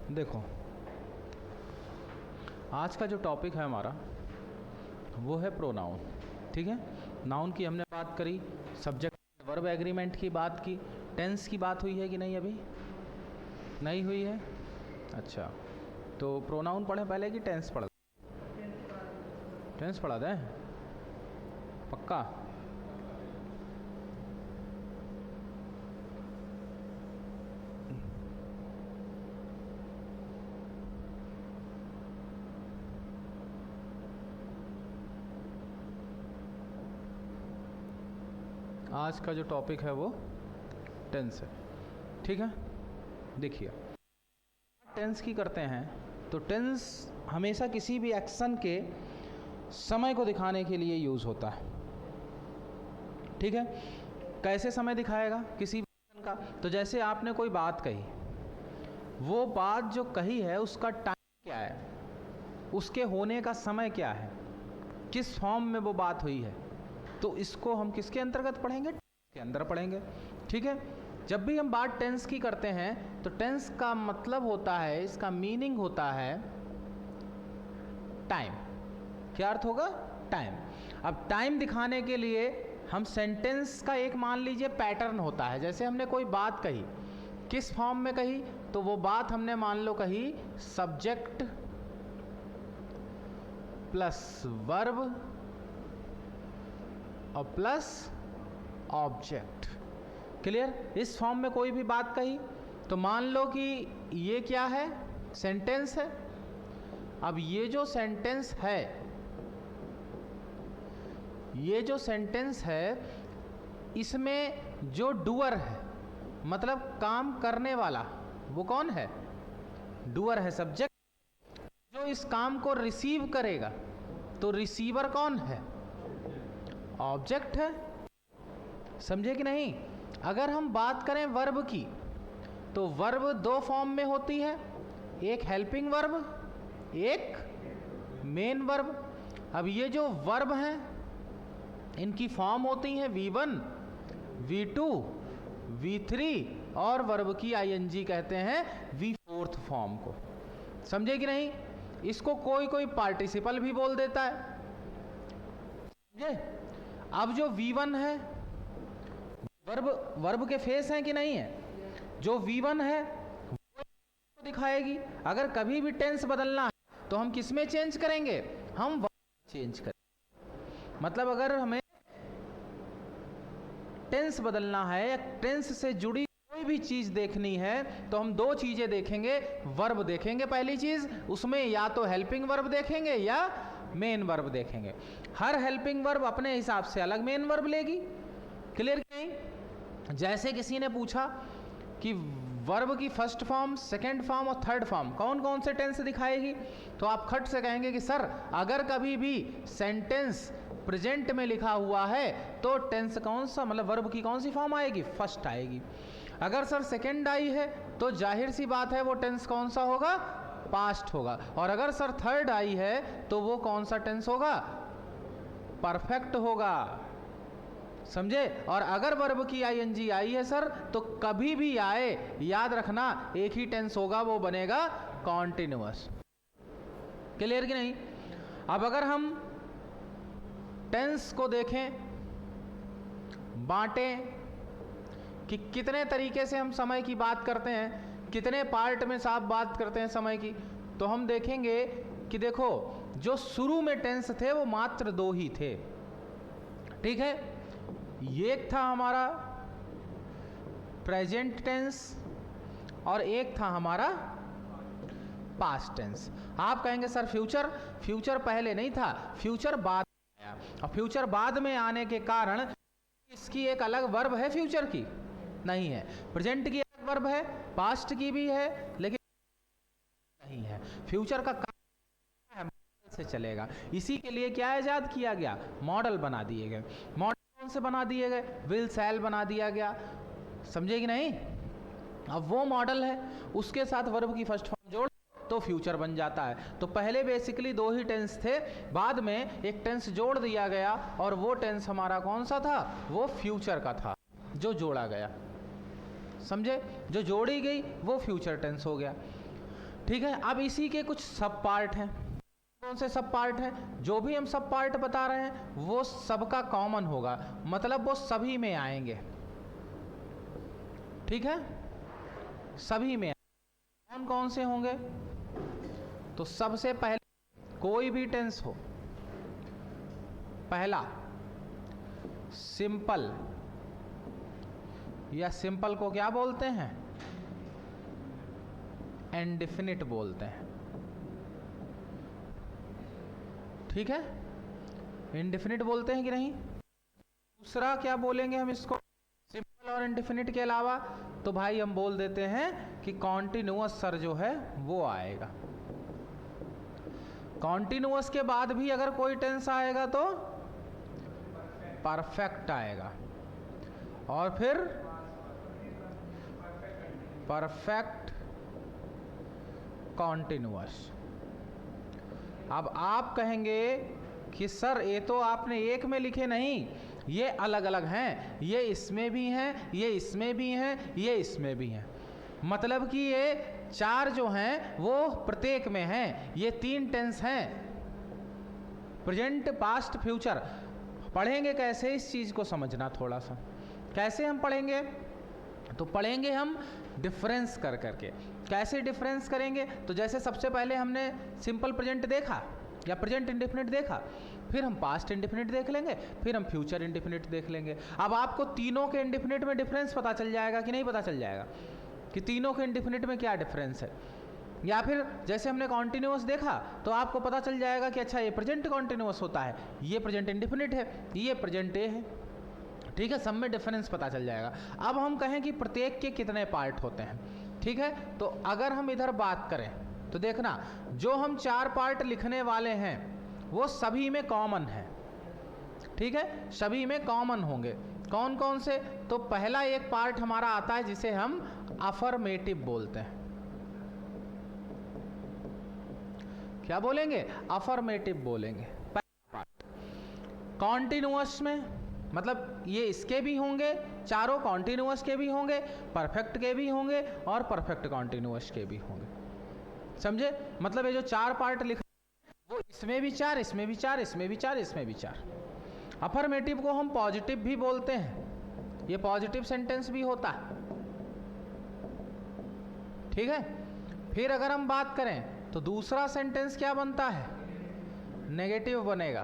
देखो, आज का जो टॉपिक है हमारा वो है प्रोनाउन। ठीक है, नाउन की हमने बात करी, सब्जेक्ट वर्ब एग्रीमेंट की बात की, टेंस की बात हुई है कि नहीं? अभी नहीं हुई है। अच्छा, तो प्रोनाउन पढ़े पहले कि टेंस पढ़? टेंस पढ़ा दें पक्का? आज का जो टॉपिक है वो टेंस है। ठीक है, देखिए टेंस की करते हैं तो टेंस हमेशा किसी भी एक्शन के समय को दिखाने के लिए यूज़ होता है। ठीक है, कैसे समय दिखाएगा किसी भी एक्शन का? तो जैसे आपने कोई बात कही, वो बात जो कही है उसका टाइम क्या है, उसके होने का समय क्या है, किस फॉर्म में वो बात हुई है, तो इसको हम किसके अंतर्गत पढ़ेंगे? टेंस के अंदर पढ़ेंगे। ठीक है, जब भी हम बात टेंस की करते हैं तो टेंस का मतलब होता है, इसका मीनिंग होता है टाइम। क्या अर्थ होगा? टाइम। अब टाइम दिखाने के लिए हम सेंटेंस का एक मान लीजिए पैटर्न होता है। जैसे हमने कोई बात कही, किस फॉर्म में कही? तो वो बात हमने मान लो कही सब्जेक्ट प्लस वर्ब और प्लस ऑब्जेक्ट। क्लियर? इस फॉर्म में कोई भी बात कही तो मान लो कि ये क्या है? सेंटेंस है। अब ये जो सेंटेंस है, ये जो सेंटेंस है, इसमें जो डूअर है, मतलब काम करने वाला, वो कौन है? डूअर है सब्जेक्ट। जो इस काम को रिसीव करेगा तो रिसीवर कौन है? ऑब्जेक्ट है। समझे कि नहीं? अगर हम बात करें वर्ब की तो वर्ब दो फॉर्म में होती है, एक हेल्पिंग वर्ब, एक मेन वर्ब। अब ये जो वर्ब हैं इनकी फॉर्म होती हैं V1, V2, V3 और वर्ब की ING कहते हैं V4 फॉर्म को। समझे कि नहीं? इसको कोई कोई पार्टिसिपल भी बोल देता है। समझे? अब जो V1 है, वर्ब के फेस हैं कि नहीं है? जो V1 है वो दिखाएगी। अगर कभी भी टेंस बदलना है तो हम किस में चेंज करेंगे? हम चेंज करेंगे। मतलब अगर हमें टेंस बदलना है या टेंस से जुड़ी कोई भी चीज देखनी है तो हम दो चीजें देखेंगे। वर्ब देखेंगे पहली चीज, उसमें या तो हेल्पिंग वर्ब देखेंगे या मेन वर्ब देखेंगे। हर हेल्पिंग वर्ब अपने हिसाब से अलग मेन वर्ब लेगी। क्लियर कि नहीं? जैसे किसी ने पूछा कि वर्ब की फर्स्ट फॉर्म, सेकंड फॉर्म और थर्ड फॉर्म कौन कौन से टेंस दिखाएगी, तो आप खट से कहेंगे कि सर अगर कभी भी सेंटेंस प्रेजेंट में लिखा हुआ है तो टेंस कौन सा, मतलब वर्ब की कौन सी फॉर्म आएगी? फर्स्ट आएगी। अगर सर सेकंड आई है तो जाहिर सी बात है वो टेंस कौन सा होगा? पास्ट होगा। और अगर सर थर्ड आई है तो वो कौन सा टेंस होगा? परफेक्ट होगा। समझे? और अगर वर्ब की ING आई है सर तो कभी भी आए, याद रखना एक ही टेंस होगा, वो बनेगा कॉन्टिन्यूअस। क्लियर कि नहीं? अब अगर हम टेंस को देखें, बांटें कि कितने तरीके से हम समय की बात करते हैं, कितने पार्ट में साफ बात करते हैं समय की, तो हम देखेंगे कि देखो जो शुरू में टेंस थे वो मात्र दो ही थे। ठीक है, एक था हमारा प्रेजेंट टेंस और एक था हमारा पास्ट टेंस। आप कहेंगे सर फ्यूचर? फ्यूचर पहले नहीं था, फ्यूचर बाद में आया। और फ्यूचर बाद में आने के कारण इसकी एक अलग वर्ब है, फ्यूचर की नहीं है। प्रेजेंट की अलग वर्ब है, पास्ट की भी है, लेकिन नहीं है। फ्यूचर का काम है मॉडल से चलेगा। इसी के लिए क्या इजाद किया गया? मॉडल बना दिए गए। मॉडल कौन से बना दिए गए? विल सेल बना दिया गया। समझे कि नहीं? अब वो मॉडल है, उसके साथ वर्ब की फर्स्ट फॉर्म जोड़ तो फ्यूचर बन जाता है। तो पहले बेसिकली दो ही टेंस थे, बाद में एक टेंस जोड़ दिया गया और वो टेंस हमारा कौन सा था? वो फ्यूचर का था जो जोड़ा गया। समझे? जो जोड़ी गई वो फ्यूचर टेंस हो गया। ठीक है, अब इसी के कुछ सब पार्ट हैं। कौन से सब पार्ट हैं? जो भी हम सब पार्ट बता रहे हैं वो सबका कॉमन होगा, मतलब वो सभी में आएंगे। ठीक है, सभी में। कौन कौन से होंगे? तो सबसे पहले कोई भी टेंस हो, पहला सिंपल, या सिंपल को क्या बोलते हैं? इंडेफिनिट बोलते हैं। ठीक है, इंडेफिनिट बोलते हैं कि नहीं? दूसरा क्या बोलेंगे हम इसको? सिंपल और इंडेफिनिट के अलावा तो भाई हम बोल देते हैं कि कॉन्टिन्यूअस सर जो है वो आएगा। कॉन्टिन्यूअस के बाद भी अगर कोई टेंस आएगा तो परफेक्ट आएगा, और फिर परफेक्ट कॉन्टिन्यूअस। अब आप कहेंगे कि सर ये तो आपने एक में लिखे नहीं, ये अलग अलग हैं, ये इसमें भी हैं, ये इसमें भी हैं, ये इसमें भी हैं। मतलब कि ये चार जो हैं वो प्रत्येक में हैं। ये तीन टेंस हैं, प्रेजेंट, पास्ट, फ्यूचर। पढ़ेंगे कैसे? इस चीज को समझना थोड़ा सा। कैसे हम पढ़ेंगे? तो पढ़ेंगे हम डिफरेंस कर करके। कैसे डिफरेंस करेंगे? तो जैसे सबसे पहले हमने सिंपल प्रेजेंट देखा या प्रेजेंट इंडेफिनिट देखा, फिर हम पास्ट इंडेफिनिट देख लेंगे, फिर हम फ्यूचर इंडेफिनिट देख लेंगे। अब आपको तीनों के इंडेफिनिट में डिफरेंस पता चल जाएगा कि नहीं पता चल जाएगा, कि तीनों के इंडेफिनिट में क्या डिफरेंस है। या फिर जैसे हमने कॉन्टिन्यूअस देखा तो आपको पता चल जाएगा कि अच्छा ये प्रेजेंट कॉन्टिन्यूअस होता है, ये प्रेजेंट इंडेफिनिट है, ये प्रेजेंट ए है। ठीक है, सब में डिफरेंस पता चल जाएगा। अब हम कहें कि प्रत्येक के कितने पार्ट होते हैं। ठीक है, तो अगर हम इधर बात करें तो देखना, जो हम चार पार्ट लिखने वाले हैं वो सभी में कॉमन है। ठीक है, सभी में कॉमन होंगे। कौन कौन से? तो पहला एक पार्ट हमारा आता है जिसे हम अफर्मेटिव बोलते हैं। क्या बोलेंगे? अफर्मेटिव बोलेंगे। पहला पार्ट कॉन्टिन्यूअस में, मतलब ये इसके भी होंगे, चारों कॉन्टिन्यूअस के भी होंगे, परफेक्ट के भी होंगे और परफेक्ट कॉन्टिन्यूअस के भी होंगे। समझे? मतलब ये जो चार पार्ट लिख वो इसमें भी चार, इसमें भी चार, इसमें भी चार, इसमें भी चार। अफर्मेटिव को हम पॉजिटिव भी बोलते हैं, ये पॉजिटिव सेंटेंस भी होता है। ठीक है, फिर अगर हम बात करें तो दूसरा सेंटेंस क्या बनता है? नेगेटिव बनेगा।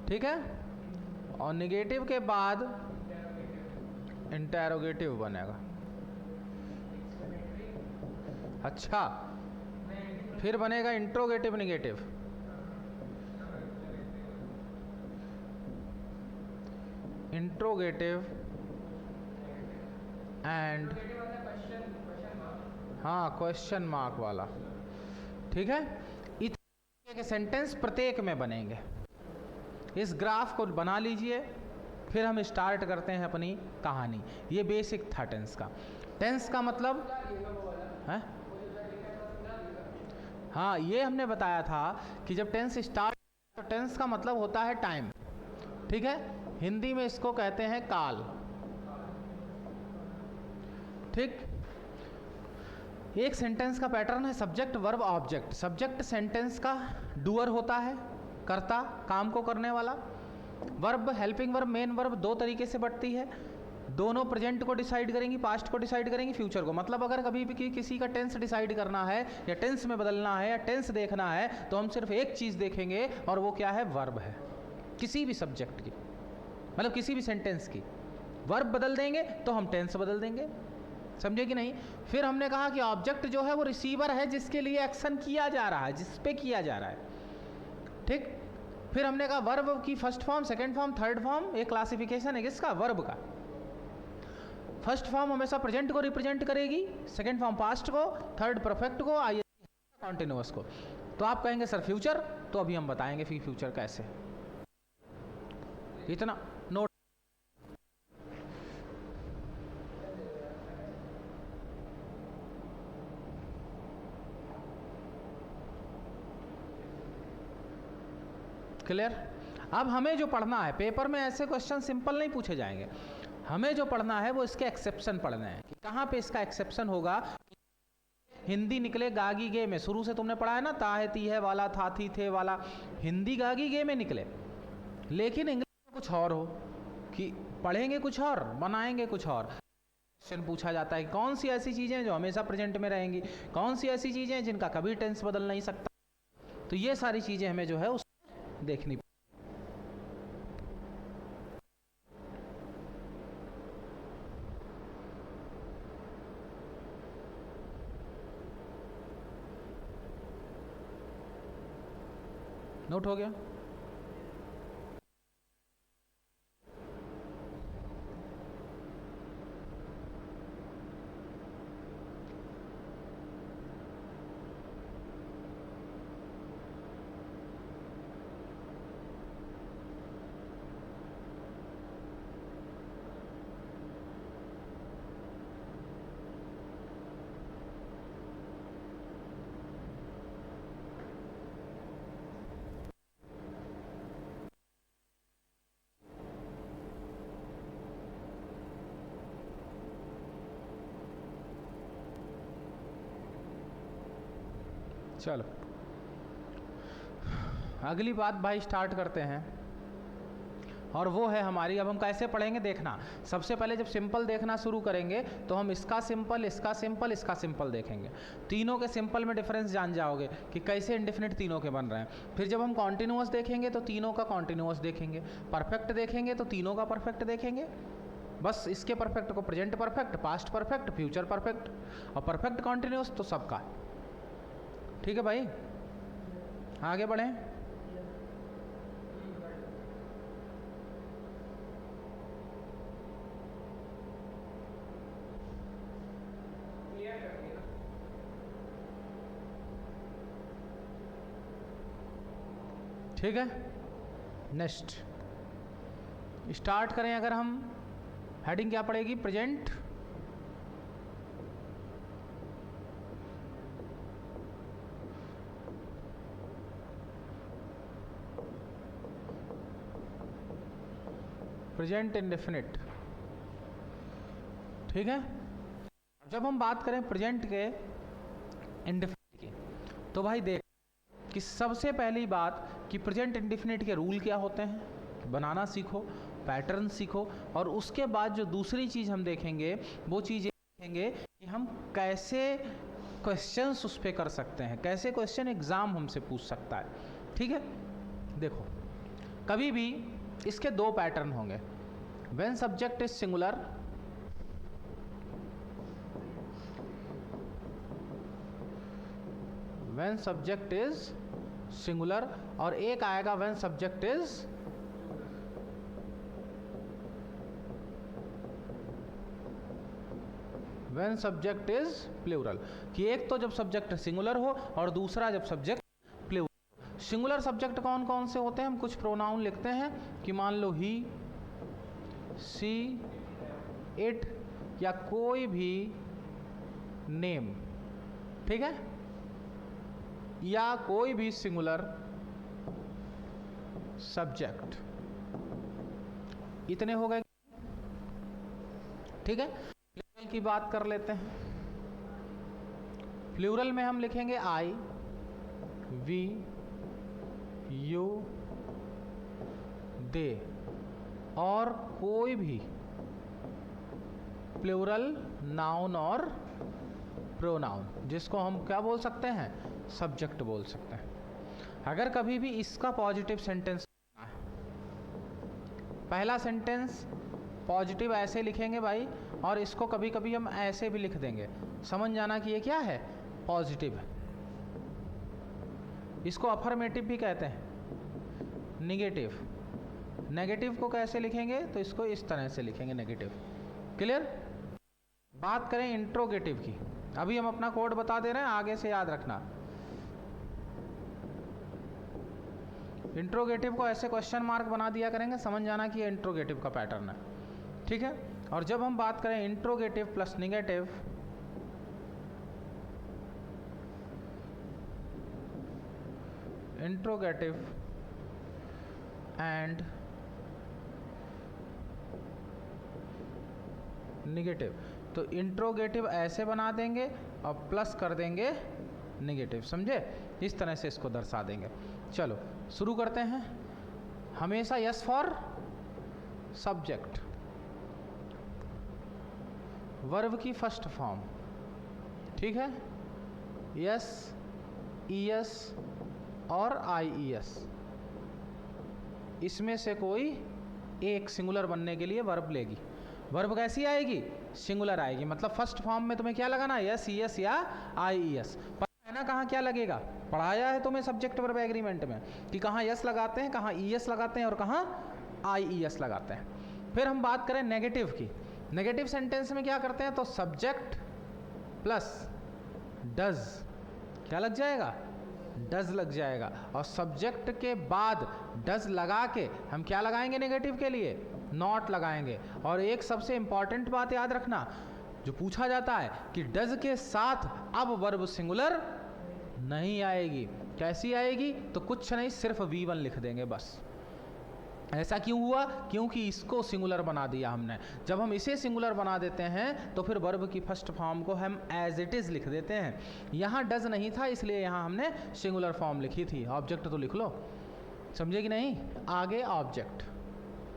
ठीक है, और नेगेटिव के बाद इंटेरोगेटिव बनेगा। अच्छा, फिर बनेगा इंट्रोगेटिव नेगेटिव। इंट्रोगेटिव एंड हाँ क्वेश्चन मार्क वाला। ठीक है, इस तरह के सेंटेंस प्रत्येक में बनेंगे। इस ग्राफ को बना लीजिए, फिर हम स्टार्ट करते हैं अपनी कहानी। ये बेसिक था टेंस का। टेंस का मतलब है, हाँ ये हमने बताया था कि जब टेंस स्टार्ट, तो टेंस का मतलब होता है टाइम। ठीक है, हिंदी में इसको कहते हैं काल। ठीक, एक सेंटेंस का पैटर्न है subject verb object. Subject sentence का डूअर होता है, कर्ता, काम को करने वाला। Verb, helping verb, main verb दो तरीके से बढ़ती है। दोनों प्रेजेंट को डिसाइड करेंगी, पास्ट को डिसाइड करेंगी, फ्यूचर को। मतलब अगर कभी भी किसी का टेंस डिसाइड करना है या टेंस में बदलना है या टेंस देखना है तो हम सिर्फ एक चीज़ देखेंगे, और वो क्या है? वर्ब है। किसी भी सब्जेक्ट की, मतलब किसी भी सेंटेंस की वर्ब बदल देंगे तो हम टेंस बदल देंगे। समझे कि नहीं? फिर हमने कहा कि ऑब्जेक्ट जो है वो रिसीवर है, जिसके लिए एक्शन किया जा रहा है, जिस पे किया जा रहा है। ठीक, फिर हमने कहा वर्ब की first form, second form, third form. एक क्लासिफिकेशन है किसका? वर्ब का। फर्स्ट फॉर्म हमेशा प्रेजेंट को रिप्रेजेंट करेगी, सेकंड फॉर्म पास्ट को, थर्ड परफेक्ट को, आई कॉन्टिन्यूअस को। तो आप कहेंगे सर फ्यूचर, तो अभी हम बताएंगे फिर फ्यूचर कैसे। इतना नोट। क्लियर? अब हमें जो पढ़ना है, पेपर में ऐसे क्वेश्चन सिंपल नहीं पूछे जाएंगे। हमें जो पढ़ना है वो इसके एक्सेप्शन पढ़ने हैं कि कहाँ पे इसका एक्सेप्शन होगा। हिंदी निकले गागी गे में। शुरू से तुमने पढ़ा है ना, ता है ती है वाला, था थी थे वाला, हिंदी गागी गे में निकले। लेकिन इंग्लिश में कुछ और हो कि पढ़ेंगे कुछ और, बनाएंगे कुछ और। क्वेश्चन पूछा जाता है कौन सी ऐसी चीजें जो हमेशा प्रेजेंट में रहेंगी, कौन सी ऐसी चीजें जिनका कभी टेंस बदल नहीं सकता। तो ये सारी चीजें हमें जो है उस देखनी। नोट हो गया? चलो अगली बात भाई स्टार्ट करते हैं, और वो है हमारी, अब हम कैसे पढ़ेंगे देखना। सबसे पहले जब सिंपल देखना शुरू करेंगे तो हम इसका सिंपल, इसका सिंपल, इसका सिंपल देखेंगे। तीनों के सिंपल में डिफरेंस जान जाओगे कि कैसे इंडेफिनिट तीनों के बन रहे हैं। फिर जब हम कॉन्टिन्यूअस देखेंगे तो तीनों का कॉन्टिन्यूअस देखेंगे, परफेक्ट देखेंगे तो तीनों का परफेक्ट देखेंगे। बस इसके परफेक्ट को present perfect, past perfect, future perfect, और परफेक्ट कॉन्टिन्यूअस तो सबका। ठीक है भाई, आगे बढ़ें। ठीक है, नेक्स्ट स्टार्ट करें। अगर हम हेडिंग क्या पड़ेगी, प्रेजेंट प्रेजेंट इंडेफिनिट। ठीक है, जब हम बात करें प्रेजेंट के इंडेफिनिट की, तो भाई देख कि सबसे पहली बात कि प्रेजेंट इंडेफिनिट के रूल क्या होते हैं, बनाना सीखो, पैटर्न सीखो। और उसके बाद जो दूसरी चीज़ हम देखेंगे वो चीज़ देखेंगे कि हम कैसे क्वेश्चंस उस पर कर सकते हैं, कैसे क्वेश्चन एग्जाम हमसे पूछ सकता है। ठीक है, देखो कभी भी इसके दो पैटर्न होंगे। When subject is singular, when subject is singular, और एक आएगा when subject is when subject is plural. कि एक तो जब सब्जेक्ट सिंगुलर हो और दूसरा जब सब्जेक्ट प्लूरल। सिंगुलर सब्जेक्ट कौन कौन से होते हैं, हम कुछ प्रोनाउन लिखते हैं कि मान लो ही, सी, इट, या कोई भी नेम। ठीक है, या कोई भी सिंगुलर सब्जेक्ट। इतने हो गए। ठीक है, प्लूरल की बात कर लेते हैं। प्लूरल में हम लिखेंगे आई, वी, यू, दे, और कोई भी प्लूरल नाउन और प्रोनाउन, जिसको हम क्या बोल सकते हैं, सब्जेक्ट बोल सकते हैं। अगर कभी भी इसका पॉजिटिव सेंटेंस, पहला सेंटेंस पॉजिटिव ऐसे लिखेंगे भाई, और इसको कभी कभी हम ऐसे भी लिख देंगे, समझ जाना कि ये क्या है, पॉजिटिव है। इसको अफर्मेटिव भी कहते हैं। निगेटिव, नेगेटिव को कैसे लिखेंगे, तो इसको इस तरह से लिखेंगे, नेगेटिव। क्लियर? बात करें इंट्रोगेटिव की, अभी हम अपना कोड बता दे रहे हैं, आगे से याद रखना। इंट्रोगेटिव को ऐसे क्वेश्चन मार्क बना दिया करेंगे, समझ जाना कि ये इंट्रोगेटिव का पैटर्न है। ठीक है, और जब हम बात करें interrogative plus negative, interrogative and negative, तो इंट्रोगेटिव ऐसे बना देंगे और प्लस कर देंगे नेगेटिव, समझे? इस तरह से इसको दर्शा देंगे। चलो शुरू करते हैं। हमेशा यस फॉर सब्जेक्ट, वर्ब की फर्स्ट फॉर्म, ठीक है, यस, ईएस और आईईएस, इसमें से कोई एक सिंगुलर बनने के लिए वर्ब लेगी। वर्ब कैसी आएगी? सिंगुलर आएगी। मतलब फर्स्ट फॉर्म में तुम्हें क्या लगाना है? यस, ईएस या आईईएस। पता है ना कहाँ क्या लगेगा? पढ़ाया है तुम्हें सब्जेक्ट वर्ब एग्रीमेंट में कि कहाँ यस लगाते हैं, कहाँ ईएस लगाते हैं और कहाँ आईईएस लगाते हैं। फिर हम बात करें नेगेटिव की। नेगेटिव सेंटेंस में क्या करते हैं? तो सब्जेक्ट प्लस डज क्या लग जाएगा? डज लग जाएगा। और सब्जेक्ट के बाद डज लगा के हम क्या लगाएंगे नेगेटिव के लिए? नॉट लगाएंगे। और एक सबसे इंपॉर्टेंट बात याद रखना, जो पूछा जाता है कि डज के साथ अब वर्ब सिंगुलर नहीं आएगी। कैसी आएगी? तो कुछ नहीं, सिर्फ V1 लिख देंगे बस। ऐसा क्यों हुआ? क्योंकि इसको सिंगुलर बना दिया हमने। जब हम इसे सिंगुलर बना देते हैं तो फिर वर्ब की फर्स्ट फॉर्म को हम एज इट इज़ लिख देते हैं। यहाँ डज नहीं था इसलिए यहाँ हमने सिंगुलर फॉर्म लिखी थी। ऑब्जेक्ट तो लिख लो, समझे कि नहीं? आगे ऑब्जेक्ट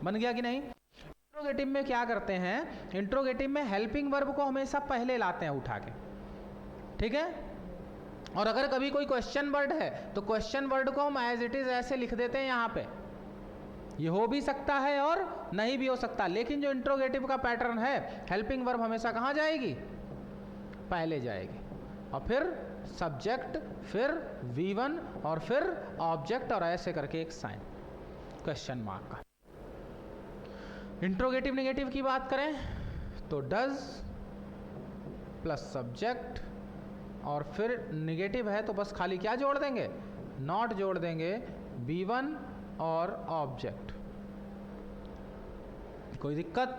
बन गया कि नहीं? इंट्रोगेटिव में क्या करते हैं? इंट्रोगेटिव में हेल्पिंग वर्ब को हमेशा पहले लाते हैं उठा के, ठीक है? और अगर कभी कोई क्वेश्चन वर्ड है तो क्वेश्चन वर्ड को हम एज इट इज़ ऐसे लिख देते हैं यहाँ पे। ये हो भी सकता है और नहीं भी हो सकता, लेकिन जो इंट्रोगेटिव का पैटर्न है, हेल्पिंग वर्ब हमेशा कहाँ जाएगी? पहले जाएगी, और फिर सब्जेक्ट, फिर V1 और फिर ऑब्जेक्ट, और ऐसे करके एक साइन क्वेश्चन मार्क का। इंट्रोगेटिव नेगेटिव की बात करें तो डज प्लस सब्जेक्ट, और फिर नेगेटिव है तो बस खाली क्या जोड़ देंगे? नॉट जोड़ देंगे, V1 और ऑब्जेक्ट। कोई दिक्कत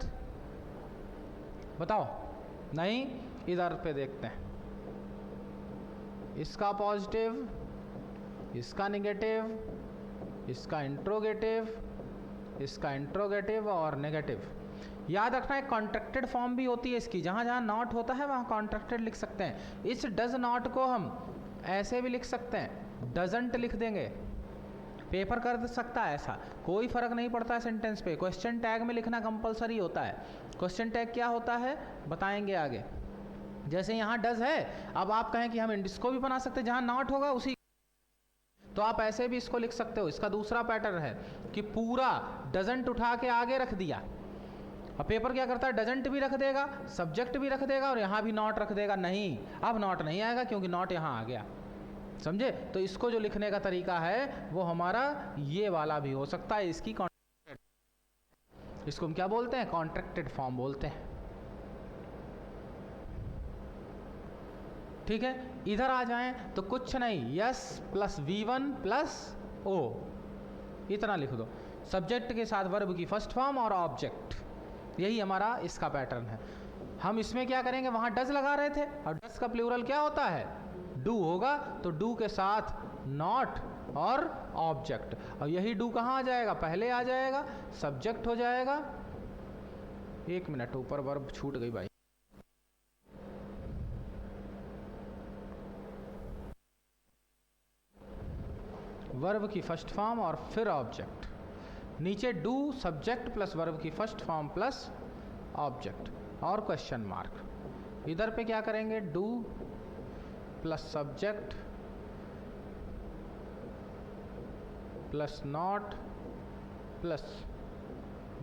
बताओ? नहीं? इधर पे देखते हैं, इसका पॉजिटिव, इसका नेगेटिव, इसका इंट्रोगेटिव, इसका इंट्रोगेटिव और नेगेटिव। याद रखना एक कॉन्ट्रैक्टेड फॉर्म भी होती है इसकी, जहाँ जहाँ नॉट होता है वहाँ कॉन्ट्रैक्टेड लिख सकते हैं। इस डज नॉट को हम ऐसे भी लिख सकते हैं, डजंट लिख देंगे। पेपर कर सकता है ऐसा, कोई फर्क नहीं पड़ता है सेंटेंस पे। क्वेश्चन टैग में लिखना कंपलसरी होता है। क्वेश्चन टैग क्या होता है बताएंगे आगे। जैसे यहाँ डज है, अब आप कहें कि हम इसको भी बना सकते हैं, जहाँ नॉट होगा उसी, तो आप ऐसे भी इसको लिख सकते हो। इसका दूसरा पैटर्न है कि पूरा डजंट उठा के आगे रख दिया। अब पेपर क्या करता है? डजंट भी रख देगा, सब्जेक्ट भी रख देगा और यहाँ भी नॉट रख देगा। नहीं, अब नॉट नहीं आएगा क्योंकि नॉट यहाँ आ गया, समझे? तो इसको जो लिखने का तरीका है वो हमारा ये वाला भी हो सकता है। इसकी इसको हम क्या बोलते हैं? कॉन्ट्रैक्टेड फॉर्म बोलते हैं, ठीक है? इधर आ जाएं तो कुछ नहीं, yes plus V1 plus O, इतना लिख दो। सब्जेक्ट के साथ वर्ब की फर्स्ट फॉर्म और ऑब्जेक्ट, यही हमारा इसका पैटर्न है। हम इसमें क्या करेंगे? वहाँ डज लगा रहे थे, और डज का प्लूरल क्या होता है? डू होगा, तो डू के साथ नॉट और ऑब्जेक्ट। और यही डू कहाँ आ जाएगा? पहले आ जाएगा, सब्जेक्ट हो जाएगा। एक मिनट, ऊपर वर्ब छूट गई भाई। वर्ब की फर्स्ट फॉर्म और फिर ऑब्जेक्ट। नीचे डू सब्जेक्ट प्लस वर्ब की फर्स्ट फॉर्म प्लस ऑब्जेक्ट और क्वेश्चन मार्क। इधर पे क्या करेंगे? Do plus subject plus not plus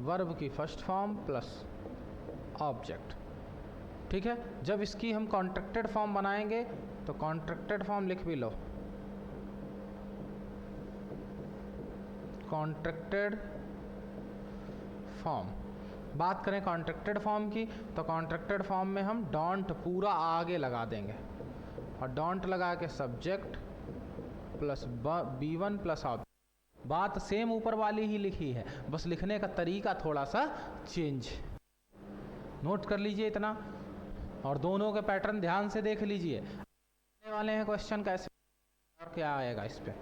verb की फर्स्ट फॉर्म प्लस ऑब्जेक्ट, ठीक है? जब इसकी हम कॉन्ट्रैक्टेड फॉर्म बनाएंगे तो कॉन्ट्रैक्टेड फॉर्म लिख भी लो, कॉन्ट्रैक्टेड फॉर्म। बात करें कॉन्ट्रैक्टेड फॉर्म की तो कॉन्ट्रैक्टेड फॉर्म में हम डोंट पूरा आगे लगा देंगे, और डोंट लगा के subject plus B1 plus object. बात सेम ऊपर वाली ही लिखी है, बस लिखने का तरीका थोड़ा सा चेंज। नोट कर लीजिए इतना, और दोनों के पैटर्न ध्यान से देख लीजिए। आने वाले हैं क्वेश्चन कैसे और क्या आएगा इस पे।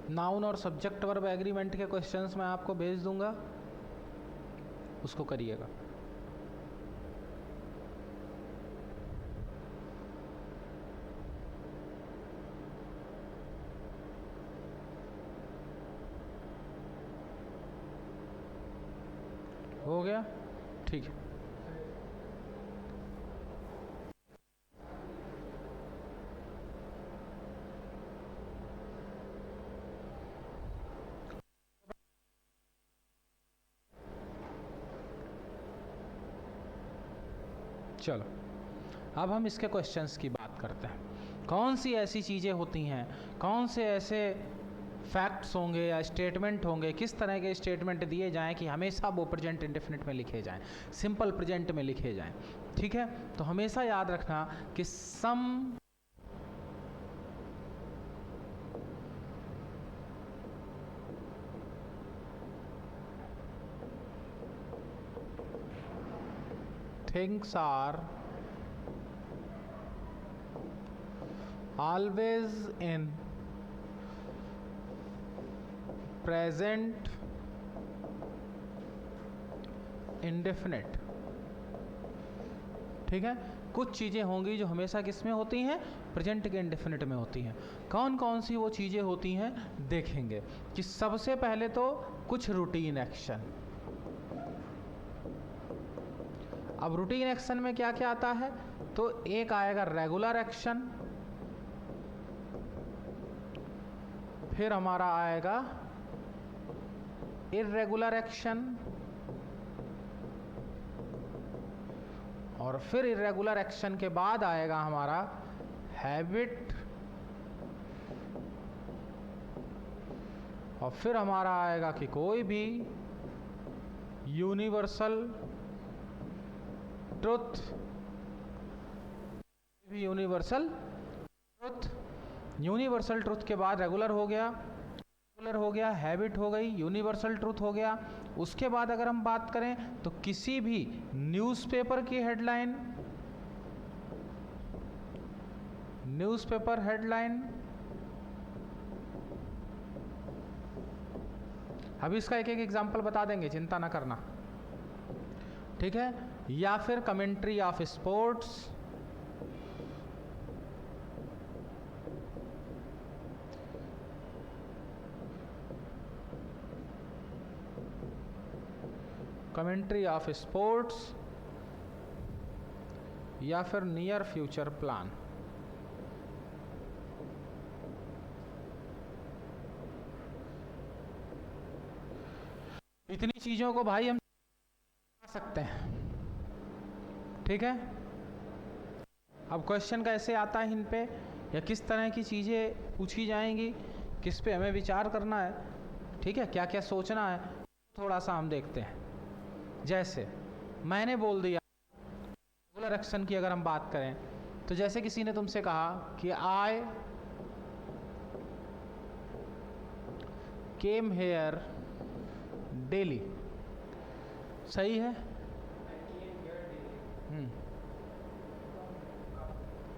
नाउन और सब्जेक्ट वर्ब एग्रीमेंट के क्वेश्चंस मैं आपको भेज दूंगा, उसको करिएगा। हो गया? ठीक है। चलो अब हम इसके क्वेश्चंस की बात करते हैं। कौन सी ऐसी चीज़ें होती हैं, कौन से ऐसे फैक्ट्स होंगे या स्टेटमेंट होंगे, किस तरह के स्टेटमेंट दिए जाएं कि हमेशा वो प्रेजेंट इंडेफिनिट में लिखे जाएं, सिंपल प्रेजेंट में लिखे जाएं। ठीक है, तो हमेशा याद रखना कि सम things are always in present indefinite। ठीक है, कुछ चीज़ें होंगी जो हमेशा किस में होती हैं, प्रेजेंट के इंडेफिनिट में होती हैं। कौन कौन सी वो चीज़ें होती हैं देखेंगे कि सबसे पहले तो कुछ रूटीन एक्शन। अब रूटीन एक्शन में क्या क्या आता है, तो एक आएगा रेगुलर एक्शन, फिर हमारा आएगा इर्रेगुलर एक्शन, और फिर इर्रेगुलर एक्शन के बाद आएगा हमारा हैबिट, और फिर हमारा आएगा कि कोई भी universal truth, universal truth. Universal truth के बाद रेगुलर हो गया, हैबिट हो गई, यूनिवर्सल ट्रुथ हो गया। उसके बाद अगर हम बात करें तो किसी भी न्यूज़पेपर की हेडलाइन, न्यूज़पेपर हेडलाइन, अभी इसका एक एक एग्जांपल बता देंगे, चिंता ना करना। ठीक है, या फिर commentary of sports, commentary of sports, या फिर नियर फ्यूचर प्लान। इतनी चीजों को भाई हम सकते हैं। ठीक है, अब क्वेश्चन कैसे आता है इन पे, या किस तरह की चीज़ें पूछी जाएंगी, किस पे हमें विचार करना है, ठीक है, क्या क्या सोचना है, थोड़ा सा हम देखते हैं। जैसे मैंने बोल दिया रेगुलर एक्शन की अगर हम बात करें, तो जैसे किसी ने तुमसे कहा कि आई केम हेयर डेली, सही है?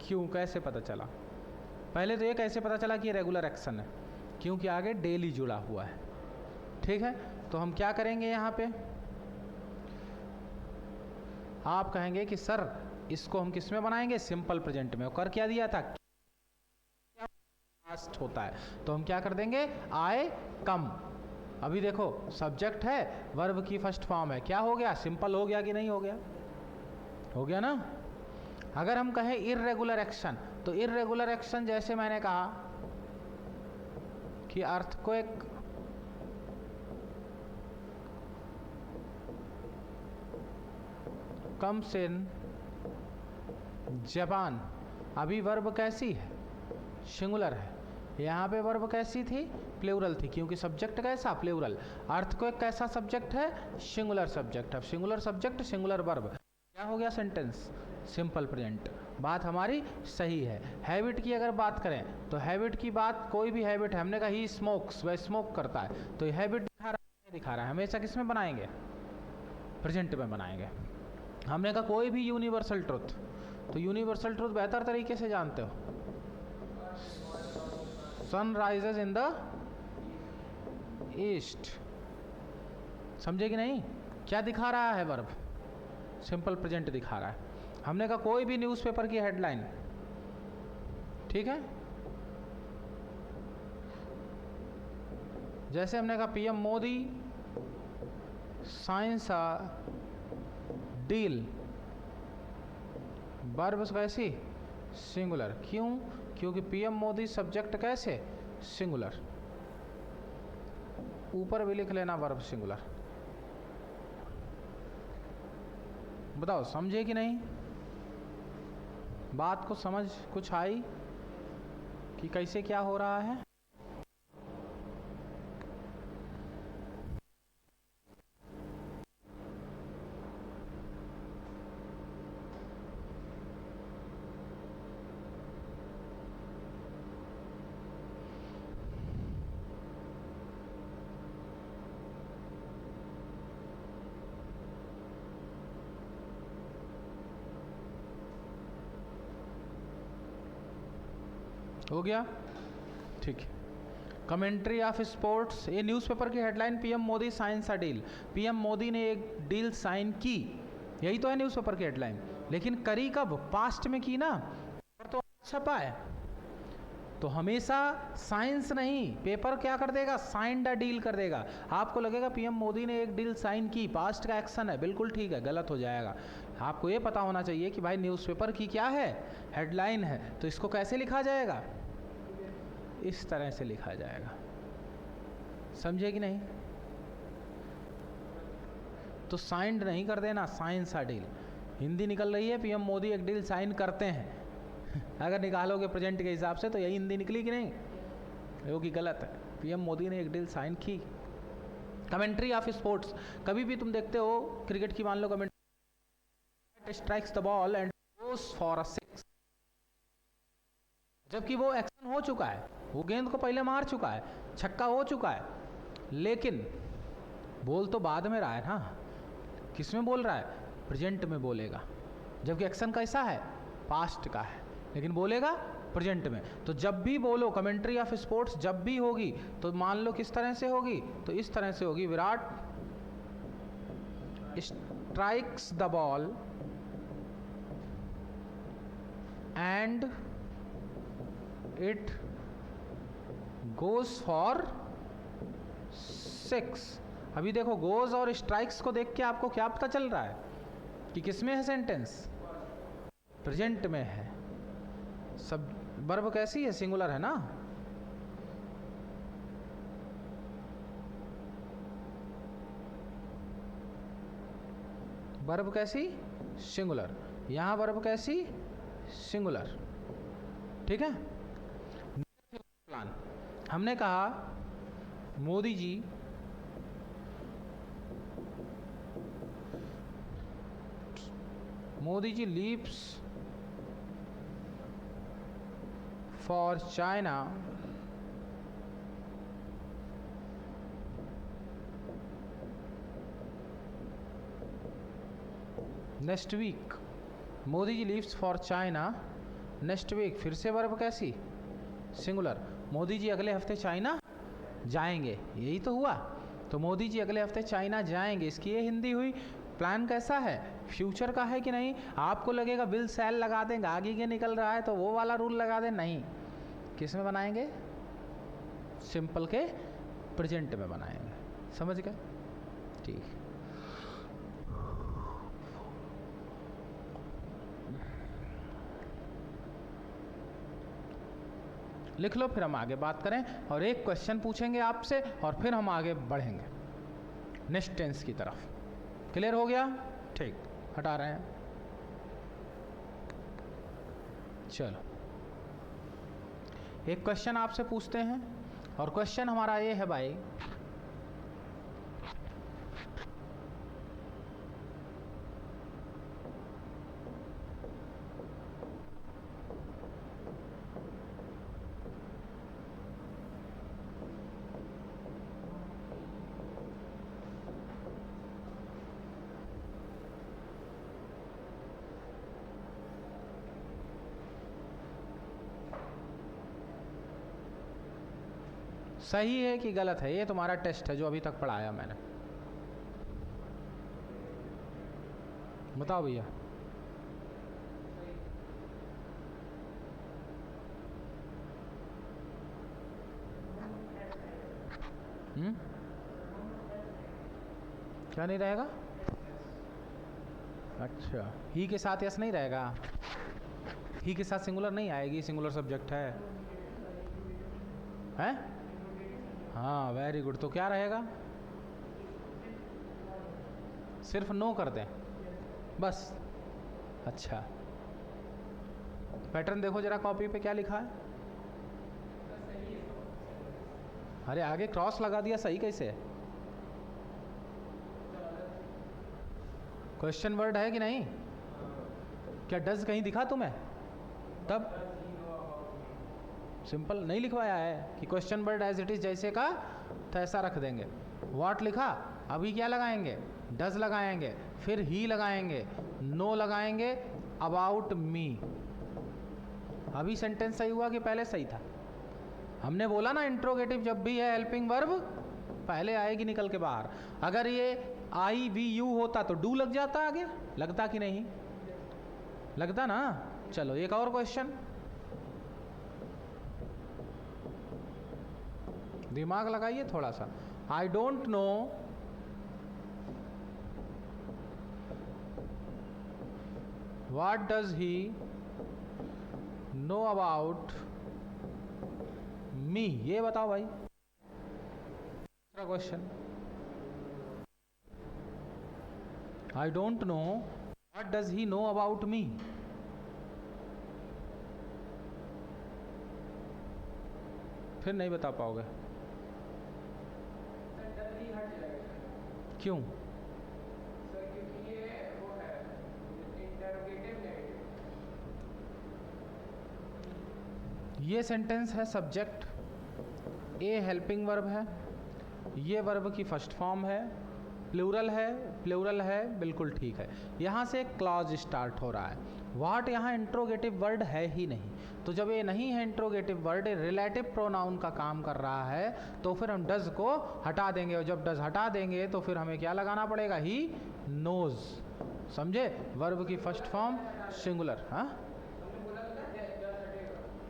क्यों, कैसे पता चला? पहले तो ये कैसे पता चला कि ये रेगुलर एक्शन है, क्योंकि आगे डेली जुड़ा हुआ है। ठीक है, तो हम क्या करेंगे यहाँ पे, आप कहेंगे कि सर इसको हम किस में बनाएंगे, सिंपल प्रेजेंट में। कर क्या दिया था, पास्ट होता है, तो हम क्या कर देंगे, आए कम। अभी देखो सब्जेक्ट है, वर्ब की फर्स्ट फॉर्म है, क्या हो गया, सिंपल हो गया कि नहीं हो गया? हो गया ना। अगर हम कहें इर्रेगुलर एक्शन, तो इर्रेगुलर एक्शन जैसे मैंने कहा कि अर्थक्वेक, कम्स इन जापान। अभी वर्ब कैसी है, सिंगुलर है। यहाँ पे वर्ब कैसी थी, प्लूरल थी, क्योंकि सब्जेक्ट कैसा, प्लूरल। अर्थक्वेक कैसा सब्जेक्ट है, सिंगुलर सब्जेक्ट। अब सिंगुलर सब्जेक्ट सिंगुलर वर्ब, क्या हो गया सेंटेंस, सिंपल प्रेजेंट। बात हमारी सही है। हैबिट की अगर बात करें तो हैबिट की बात, कोई भी हैबिट है, हमने कहा ही स्मोक्स, वह स्मोक करता है, तो हैबिट दिखा रहा है, नहीं दिखा रहा है, हमेशा किस में बनाएंगे, प्रेजेंट में बनाएंगे। हमने कहा कोई भी यूनिवर्सल ट्रुथ, तो यूनिवर्सल ट्रुथ बेहतर तरीके से जानते हो, sun rises in the east. समझे कि नहीं? क्या दिखा रहा है वर्ब? सिंपल प्रेजेंट दिखा रहा है। हमने कहा कोई भी न्यूज़पेपर की हेडलाइन, ठीक है, जैसे हमने कहा PM Modi science deal, verb कैसी? सिंगुलर। क्यों? क्योंकि पीएम मोदी सब्जेक्ट कैसे? सिंगुलर। ऊपर भी लिख लेना वर्ब सिंगुलर। बताओ समझे कि नहीं? बात को समझ कुछ आई कि कैसे क्या हो रहा है? हो गया? ठीक है। कमेंट्री ऑफ स्पोर्ट्स, ये न्यूज़पेपर की हेडलाइन पीएम मोदी साइन सा डील। पीएम मोदी ने एक डील साइन की, यही तो है न्यूज़पेपर की हेडलाइन। लेकिन करी कब? पास्ट में की ना, तो छपा है। तो हमेशा साइंस नहीं, पेपर क्या कर देगा? साइन द डील कर देगा। आपको लगेगा पीएम मोदी ने एक डील साइन की, पास्ट का एक्शन है, बिल्कुल ठीक है, गलत हो जाएगा। आपको ये पता होना चाहिए कि भाई न्यूज़पेपर की क्या है? हेडलाइन है। तो इसको कैसे लिखा जाएगा? इस तरह से लिखा जाएगा। समझे कि नहीं? तो साइंड नहीं कर देना, साइन सा डील। हिंदी निकल रही है पीएम मोदी एक डील साइन करते हैं अगर निकालोगे प्रेजेंट के हिसाब से तो यही हिंदी निकली कि नहीं? वो कि गलत है। पीएम मोदी ने एक डील साइन की। कमेंट्री ऑफ स्पोर्ट्स, कभी भी तुम देखते हो क्रिकेट की, मान लो commentary strikes the ball and goes for a six, जबकि वो एक्शन हो चुका है, वो गेंद को पहले मार चुका है, छक्का हो चुका है, लेकिन बोल तो बाद में रहा है ना। किस में बोल रहा है? प्रेजेंट में बोलेगा, जबकि एक्शन कैसा है? पास्ट का है, लेकिन बोलेगा प्रेजेंट में। तो जब भी बोलो कमेंट्री ऑफ स्पोर्ट्स, जब भी होगी तो मान लो किस तरह से होगी? तो इस तरह से होगी, Virat strikes the ball and it goes for six. अभी देखो गोज और स्ट्राइक्स को देख के आपको क्या पता चल रहा है कि किसमें है सेंटेंस? प्रेजेंट में है। सब वर्ब कैसी है? सिंगुलर है ना। वर्ब कैसी? सिंगुलर। यहां वर्ब कैसी? सिंगुलर। ठीक है। प्लान, हमने कहा Modi ji leaves for China next week. Modi ji leaves for China next week. फिर से वर्ब कैसी? सिंगुलर। मोदी जी अगले हफ्ते चाइना जाएंगे, यही तो हुआ। तो मोदी जी अगले हफ्ते चाइना जाएंगे, इसकी ये हिंदी हुई। प्लान कैसा है? फ्यूचर का है कि नहीं? आपको लगेगा विल शैल लगा दें, आगे के निकल रहा है तो वो वाला रूल लगा दें, नहीं। किस में बनाएंगे? सिंपल के प्रेजेंट में बनाएंगे। समझ गए? ठीक। लिख लो, फिर हम आगे बात करें और एक क्वेश्चन पूछेंगे आपसे और फिर हम आगे बढ़ेंगे नेक्स्ट टेंस की तरफ। क्लियर हो गया? ठीक, हटा रहे हैं। चलो एक क्वेश्चन आपसे पूछते हैं और क्वेश्चन हमारा ये है भाई, सही है कि गलत है, ये तुम्हारा टेस्ट है जो अभी तक पढ़ाया मैंने। बताओ भैया। क्या नहीं रहेगा? अच्छा, ही के साथ यस नहीं रहेगा? ही के साथ सिंगुलर नहीं आएगी, सिंगुलर सब्जेक्ट है। हैं? हाँ वेरी गुड। तो क्या रहेगा? सिर्फ नो कर दें बस। अच्छा, पैटर्न देखो जरा कॉपी पे क्या लिखा है। अरे आगे क्रॉस लगा दिया, सही कैसे है? क्वेश्चन वर्ड है कि नहीं? क्या डज कहीं दिखा तुम्हें? तब सिंपल नहीं लिखवाया है कि question word as it is जैसे का तैसा रख देंगे। व्हाट लिखा, अभी क्या लगाएंगे? डज लगाएंगे, फिर ही लगाएंगे, नो लगाएंगे, अबाउट मी। अभी सेंटेंस सही हुआ कि पहले सही था? हमने बोला ना इंट्रोगेटिव जब भी है हेल्पिंग वर्ब पहले आएगी निकल के बाहर। अगर ये आई वी यू होता तो डू लग जाता आगे, लगता कि नहीं? लगता ना। चलो एक और क्वेश्चन, दिमाग लगाइए थोड़ा सा। I don't know what does he know about me, ये बताओ भाई। दूसरा question, I don't know what does he know about me. फिर नहीं बता पाओगे। क्यों? ये सेंटेंस है सब्जेक्ट, ए हेल्पिंग वर्ब है, ये वर्ब की फर्स्ट फॉर्म है, प्लूरल है, प्लूरल है, बिल्कुल ठीक है। यहाँ से एक क्लॉज स्टार्ट हो रहा है। व्हाट यहाँ इंट्रोगेटिव वर्ड है ही नहीं, तो जब ये नहीं है इंट्रोगेटिव वर्ड, रिलेटिव प्रोनाउन का काम कर रहा है, तो फिर हम डज को हटा देंगे, और जब डज हटा देंगे तो फिर हमें क्या लगाना पड़ेगा? He knows. समझे? वर्ब की फर्स्ट फॉर्म सिंगुलर। हाँ,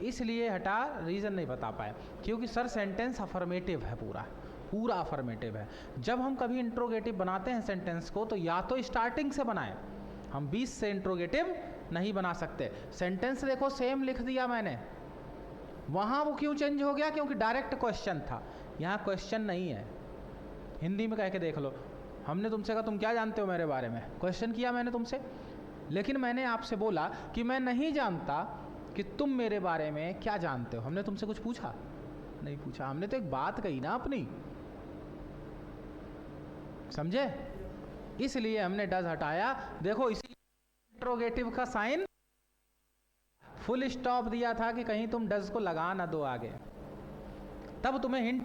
इसलिए हटा, रीज़न नहीं बता पाए क्योंकि सर सेंटेंस अफर्मेटिव है, पूरा पूरा अफर्मेटिव है। जब हम कभी इंट्रोगेटिव बनाते हैं सेंटेंस को तो या तो स्टार्टिंग से बनाएं, हम 20 से इंट्रोगेटिव नहीं बना सकते। सेंटेंस देखो सेम लिख दिया मैंने, वहाँ वो क्यों चेंज हो गया? क्योंकि डायरेक्ट क्वेश्चन था, यहाँ क्वेश्चन नहीं है। हिंदी में कह के देख लो, हमने तुमसे कहा तुम क्या जानते हो मेरे बारे में, क्वेश्चन किया मैंने तुमसे, लेकिन मैंने आपसे बोला कि मैं नहीं जानता कि तुम मेरे बारे में क्या जानते हो। हमने तुमसे कुछ पूछा? नहीं पूछा, हमने तो एक बात कही ना अपनी। समझे? इसलिए हमने डज हटाया। देखो इसी इंट्रोगेटिव का साइन फुल स्टॉप दिया था कि कहीं तुम डज को लगा ना दो आगे, तब तुम्हें हिंट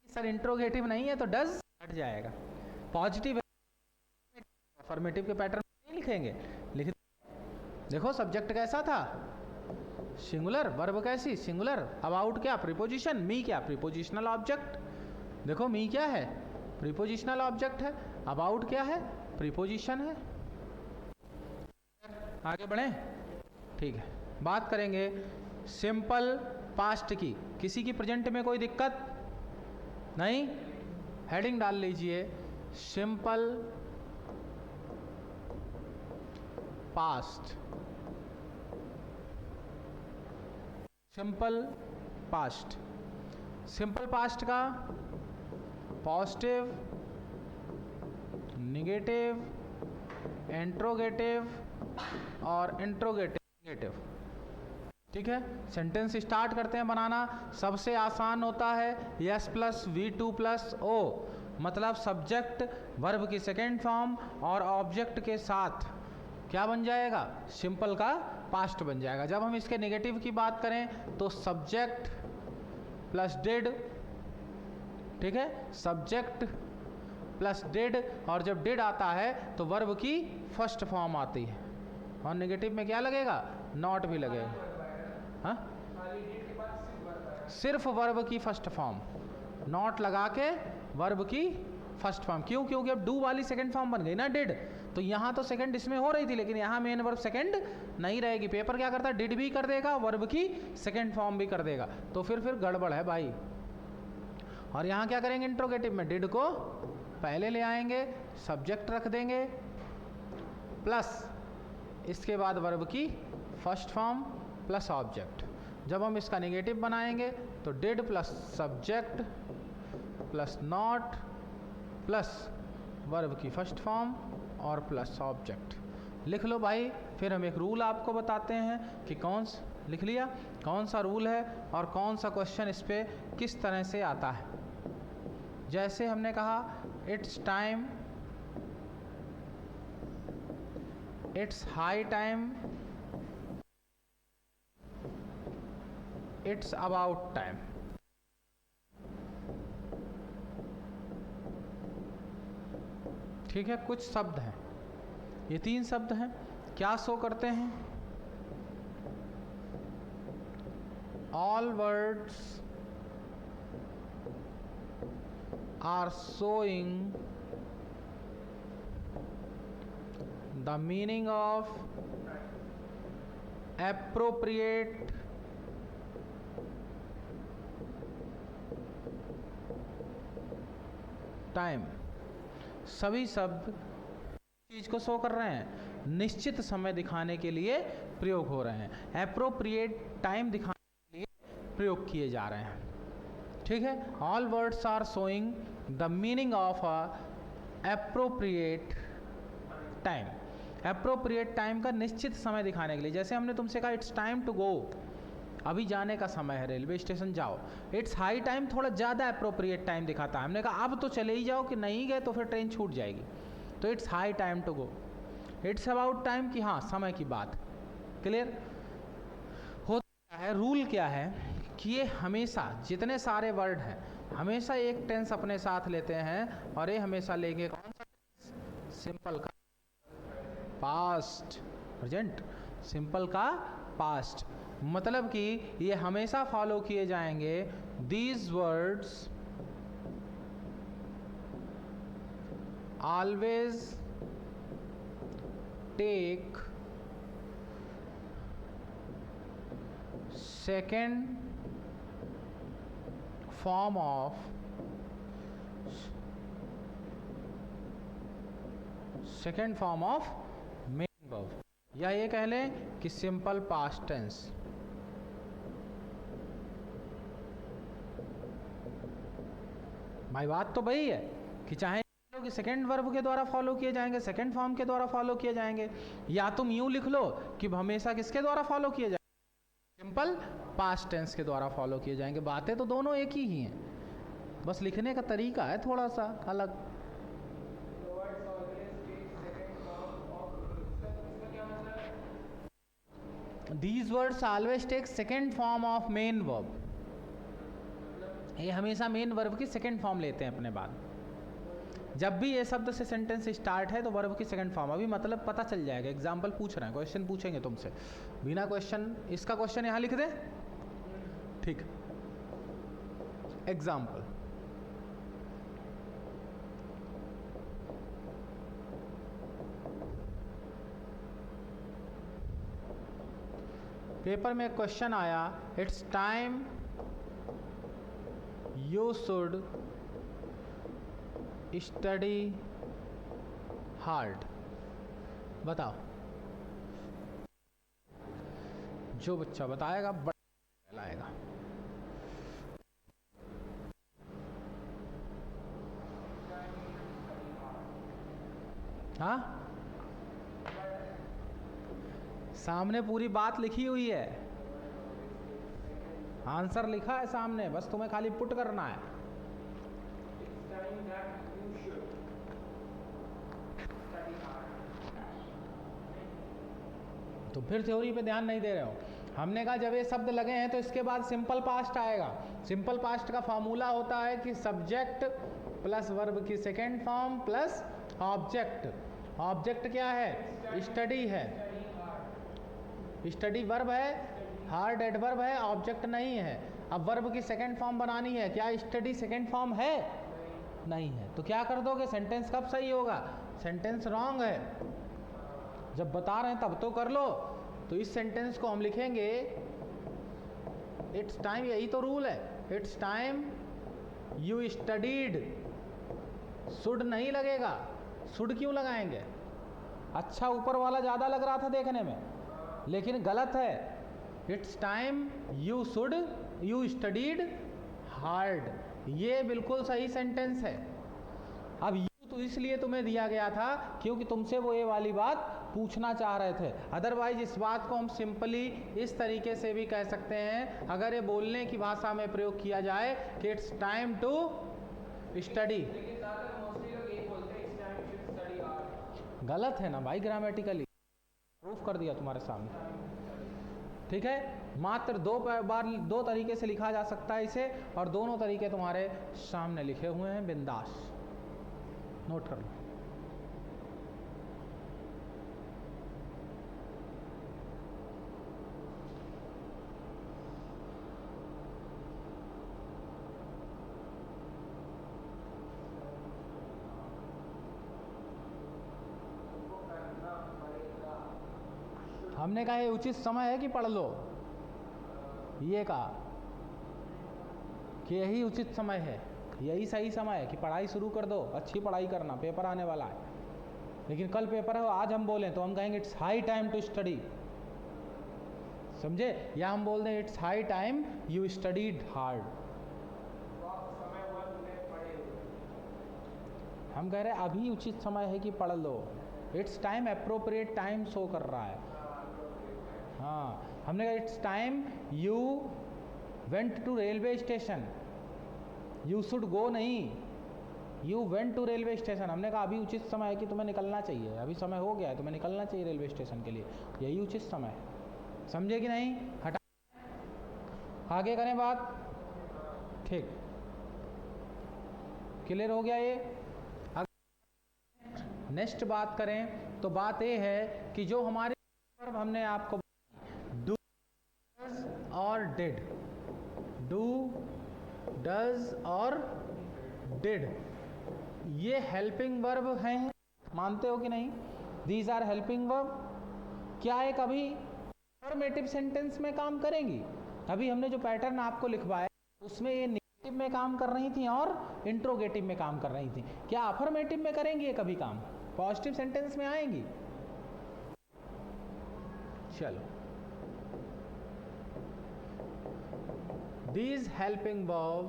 सर इंट्रोगेटिव नहीं है तो डज हट जाएगा। पॉजिटिव अफर्मेटिव के पैटर्न नहीं लिखेंगे, लिख देखो सब्जेक्ट कैसा था? सिंगुलर, वर्ब कैसी? सिंगुलर, अबाउट क्या? प्रीपोजिशन, मी क्या? Prepositional object. देखो मी क्या है? प्रीपोजिशनल ऑब्जेक्ट है, अबाउट क्या है? प्रीपोजिशन है। आगे बढ़ें? ठीक है, बात करेंगे सिंपल पास्ट की। किसी की प्रेजेंट में कोई दिक्कत नहीं? हेडिंग डाल लीजिए simple past. Simple past, simple past का पॉजिटिव, निगेटिव, इंट्रोगेटिव और इंट्रोगेटिव। ठीक है, सेंटेंस स्टार्ट करते हैं बनाना। सबसे आसान होता है S plus V two plus O, मतलब सब्जेक्ट वर्ब की सेकेंड फॉर्म और ऑब्जेक्ट के साथ क्या बन जाएगा? सिंपल का पास्ट बन जाएगा। जब हम इसके नेगेटिव की बात करें तो सब्जेक्ट प्लस डिड, ठीक है, सब्जेक्ट प्लस डिड, और जब डिड आता है तो वर्ब की फर्स्ट फॉर्म आती है, और नेगेटिव में क्या लगेगा? नॉट भी लगेगा। हाँ, सिर्फ वर्ब की फर्स्ट फॉर्म, नॉट लगा के वर्ब की फर्स्ट फॉर्म। क्यों? क्योंकि अब डू वाली सेकंड फॉर्म बन गई ना, डिड। तो यहाँ तो सेकंड इसमें हो रही थी, लेकिन यहाँ मेन वर्ब सेकंड नहीं रहेगी। पेपर क्या करता है, डिड भी कर देगा, वर्ब की सेकंड फॉर्म भी कर देगा, तो फिर गड़बड़ है भाई। और यहाँ क्या करेंगे, इंट्रोगेटिव में डिड को पहले ले आएंगे, सब्जेक्ट रख देंगे, प्लस इसके बाद वर्ब की फर्स्ट फॉर्म प्लस ऑब्जेक्ट। जब हम इसका नेगेटिव बनाएंगे तो did plus subject plus not plus verb की फर्स्ट फॉर्म और प्लस ऑब्जेक्ट। लिख लो भाई। फिर हम एक रूल आपको बताते हैं कि लिख लिया कौन सा रूल है और कौन सा क्वेश्चन इस पे किस तरह से आता है। जैसे हमने कहा it's time, it's high time, it's about time. ठीक है, कुछ शब्द हैं, ये 3 शब्द हैं। क्या शो करते हैं? All words are showing the meaning of appropriate time. सभी शब्द चीज को शो कर रहे हैं, निश्चित समय दिखाने के लिए प्रयोग हो रहे हैं, एप्रोप्रिएट टाइम दिखाने के लिए प्रयोग किए जा रहे हैं। ठीक है, all words are showing the meaning of a appropriate time. Appropriate time का निश्चित समय दिखाने के लिए, जैसे हमने तुमसे कहा इट्स टाइम टू गो, अभी जाने का समय है, रेलवे स्टेशन जाओ। इट्स हाई टाइम थोड़ा ज़्यादा अप्रोप्रिएट टाइम दिखाता है, हमने कहा अब तो चले ही जाओ, कि नहीं गए तो फिर ट्रेन छूट जाएगी, तो it's high time to go. It's about time की हाँ समय की बात। क्लियर होता है। रूल क्या है कि ये हमेशा जितने सारे वर्ड हैं हमेशा एक टेंस अपने साथ लेते हैं, और ये हमेशा लेंगे कौन सा? सिंपल का पास्ट, प्रेजेंट सिंपल का पास्ट। मतलब कि ये हमेशा फॉलो किए जाएंगे। These words always take second form of main verb, या ये कह लें कि सिंपल पास्ट टेंस। भाई बात तो वही है कि चाहे कि सेकेंड वर्ब के द्वारा फॉलो किए जाएंगे, सेकेंड फॉर्म के द्वारा फॉलो किए जाएंगे, या तुम यूं लिख लो कि हमेशा किसके द्वारा फॉलो किए जाएंगे, सिंपल पास्ट टेंस के द्वारा फॉलो किए जाएंगे। बातें तो दोनों एक ही हैं, बस लिखने का तरीका है थोड़ा सा अलग। These words always take second form of main verb। ये हमेशा मेन वर्ब की सेकंड फॉर्म लेते हैं अपने बाद। जब भी ये शब्द से सेंटेंस स्टार्ट है तो वर्ब की सेकंड फॉर्म। अभी मतलब पता चल जाएगा, एग्जाम्पल पूछ रहे हैं, क्वेश्चन पूछेंगे तुमसे, बिना क्वेश्चन, इसका क्वेश्चन यहाँ लिख दें, ठीक। एग्जाम्पल, पेपर में क्वेश्चन आया, it's time you should study hard. बताओ, जो बच्चा बताएगा बड़ा लाएगा। हाँ, सामने पूरी बात लिखी हुई है, आंसर लिखा है सामने, बस तुम्हें खाली पुट करना है। तो फिर थ्योरी पे ध्यान नहीं दे रहे हो। हमने कहा जब ये शब्द लगे हैं तो इसके बाद सिंपल पास्ट आएगा। सिंपल पास्ट का फॉर्मूला होता है कि सब्जेक्ट प्लस वर्ब की second form plus object. Object क्या है? स्टडी है, स्टडी वर्ब है, हार्ड एडवर्ब है, ऑब्जेक्ट नहीं है। अब वर्ब की सेकंड फॉर्म बनानी है, क्या स्टडी सेकंड फॉर्म है? नहीं है। तो क्या कर दोगे? सेंटेंस कब सही होगा? सेंटेंस रॉन्ग है। जब बता रहे हैं तब तो कर लो। तो इस सेंटेंस को हम लिखेंगे इट्स टाइम, यही तो रूल है, it's time you studied. Should नहीं लगेगा। शुड क्यों लगाएंगे? अच्छा ऊपर वाला ज़्यादा लग रहा था देखने में, लेकिन गलत है। It's time you should you studied hard, ये बिल्कुल सही सेंटेंस है। अब यू तो इसलिए तुम्हें दिया गया था क्योंकि तुमसे वो ये वाली बात पूछना चाह रहे थे। अदरवाइज इस बात को हम सिंपली इस तरीके से भी कह सकते हैं, अगर ये बोलने की भाषा में प्रयोग किया जाए कि इट्स टाइम टू स्टडी। गलत है ना भाई, ग्रामेटिकली प्रूफ कर दिया तुम्हारे सामने। ठीक है, मात्र दो तरीके से लिखा जा सकता है इसे, और दोनों तरीके तुम्हारे सामने लिखे हुए हैं, बिंदास नोट कर लो। हमने कहा ये उचित समय है कि पढ़ लो, ये कहा कि यही उचित समय है, यही सही समय है कि पढ़ाई शुरू कर दो, अच्छी पढ़ाई करना, पेपर आने वाला है। लेकिन कल पेपर है, आज हम बोलें तो हम कहेंगे it's high time to study, समझे? या हम बोल दें it's high time you studied hard. हम कह रहे हैं अभी उचित समय है कि पढ़ लो, it's time appropriate time show कर रहा है। हाँ, हमने कहा it's time you went to railway station, you should go नहीं, you went to railway station. हमने कहा अभी उचित समय है कि तुम्हें निकलना चाहिए, अभी समय हो गया है, तुम्हें निकलना चाहिए रेलवे स्टेशन के लिए, यही उचित समय है। समझे कि नहीं? हटा, आगे करें बात। ठीक, क्लियर हो गया ये? नेक्स्ट बात करें तो बात ये है कि जो हमारे हमने आपको डू और डिड, डू डज और डिड, ये हेल्पिंग वर्ब हैं, मानते हो कि नहीं? These are helping verb. क्या ये कभी अफर्मेटिव सेंटेंस में काम करेंगी? अभी हमने जो पैटर्न आपको लिखवाया उसमें ये नेगेटिव में काम कर रही थी और इंट्रोगेटिव में काम कर रही थी। क्या अफर्मेटिव में करेंगी ये कभी काम? पॉजिटिव सेंटेंस में आएंगी? चलो, these helping verb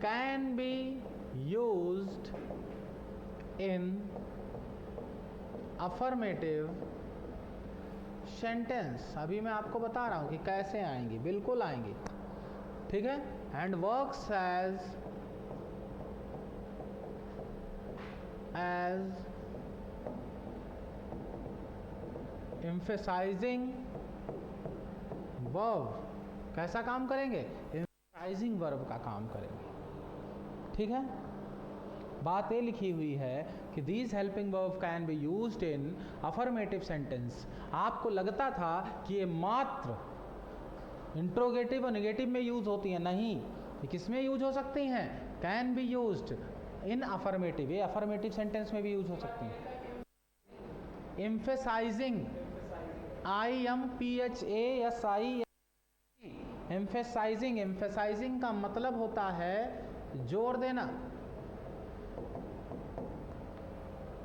can be used in affirmative sentence। अभी मैं आपको बता रहा हूं कि कैसे आएंगी, बिल्कुल आएंगी। ठीक है, and works as emphasizing verb। कैसा काम करेंगे? emphasizing verb का काम करेंगे। ठीक है, बात ये लिखी हुई है कि these helping verb can be used in affirmative sentence। आपको लगता था कि ये मात्र इंट्रोगेटिव और नेगेटिव में यूज होती हैं, नहीं, ये किस में यूज हो सकती हैं? Can be used in affirmative, ये अफर्मेटिव सेंटेंस में भी यूज हो सकती हैं। एम्फेसाइजिंग, IMPHASI, एम्फेसाइजिंग, एम्फेसाइजिंग का मतलब होता है जोर देना।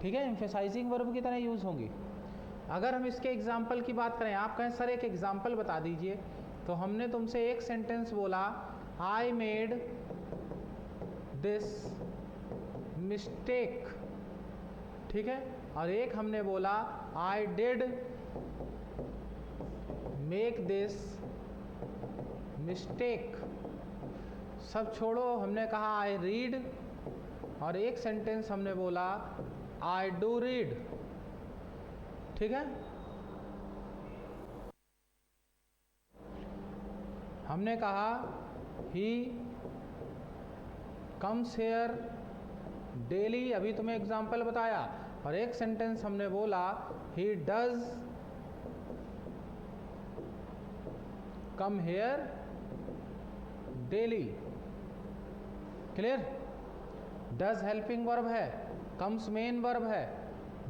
ठीक है, एम्फेसाइजिंग वर्ब की तरह यूज होंगी। अगर हम इसके एग्जाम्पल की बात करें, आप कहें सर एक एग्जाम्पल बता दीजिए, तो हमने तुमसे एक सेंटेंस बोला आई मेड दिस मिस्टेक, ठीक है, और एक हमने बोला I did make this mistake. सब छोड़ो, हमने कहा आई रीड, और एक सेंटेंस हमने बोला आई डू रीड। ठीक है, हमने कहा ही कम्स हेयर डेली, अभी तुम्हें एग्जाम्पल बताया, और एक सेंटेंस हमने बोला he does come here daily. Clear? Does helping verb है, कम्स मेन वर्ब है,